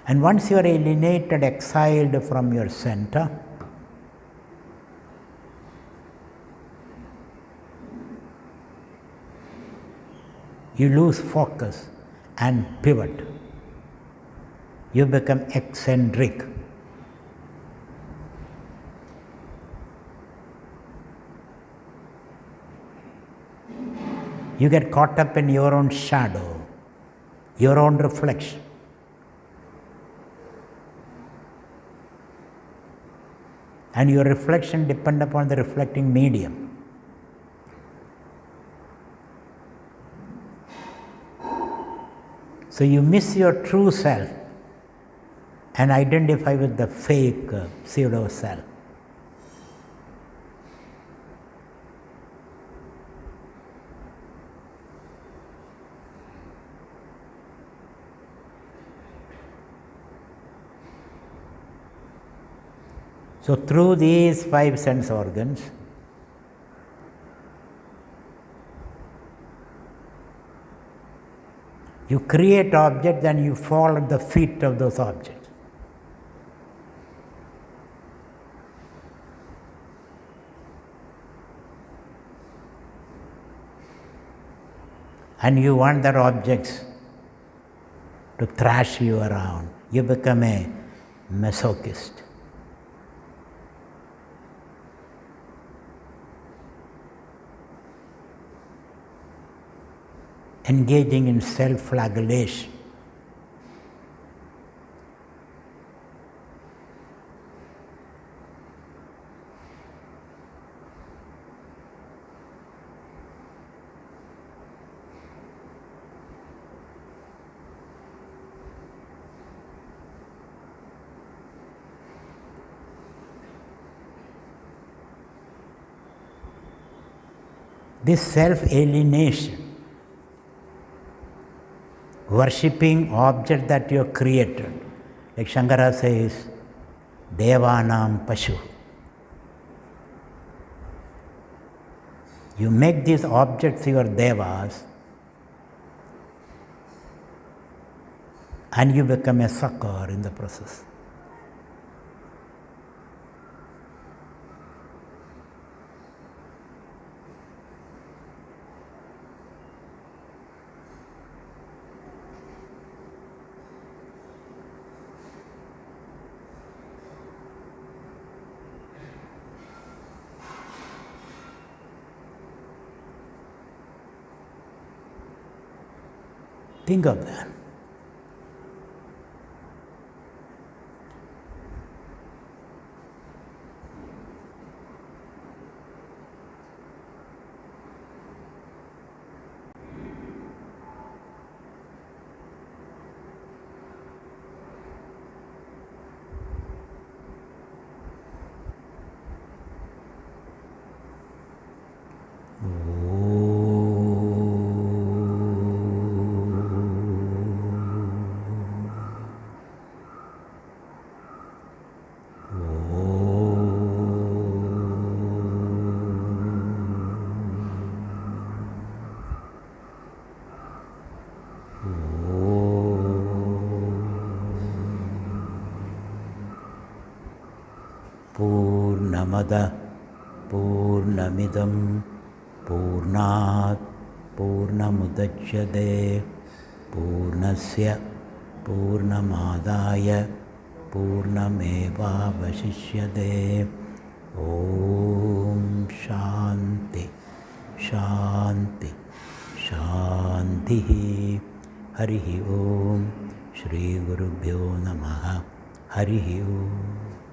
And once you are alienated, exiled from your center, you lose focus and pivot. You become eccentric. You get caught up in your own shadow, your own reflection. And your reflection depends upon the reflecting medium. So you miss your true self and identify with the fake pseudo self. So through these 5 sense organs, you create objects and you fall at the feet of those objects. And you want their objects to thrash you around. You become a masochist. Engaging in self-flagellation. This self-alienation, worshipping object that you have created, like Shankara says, Devanam Pashu. You make these objects your devas, and you become a sucker in the process. Think of that. Purnamada Purnamidam Purnat Purnamudachyate Purnasya Purnamadaya Purnameva Vasishyate. Om Shanti Shanti Shanti. Harihi Om. Shri Gurubhyo Namaha. Harihi Om.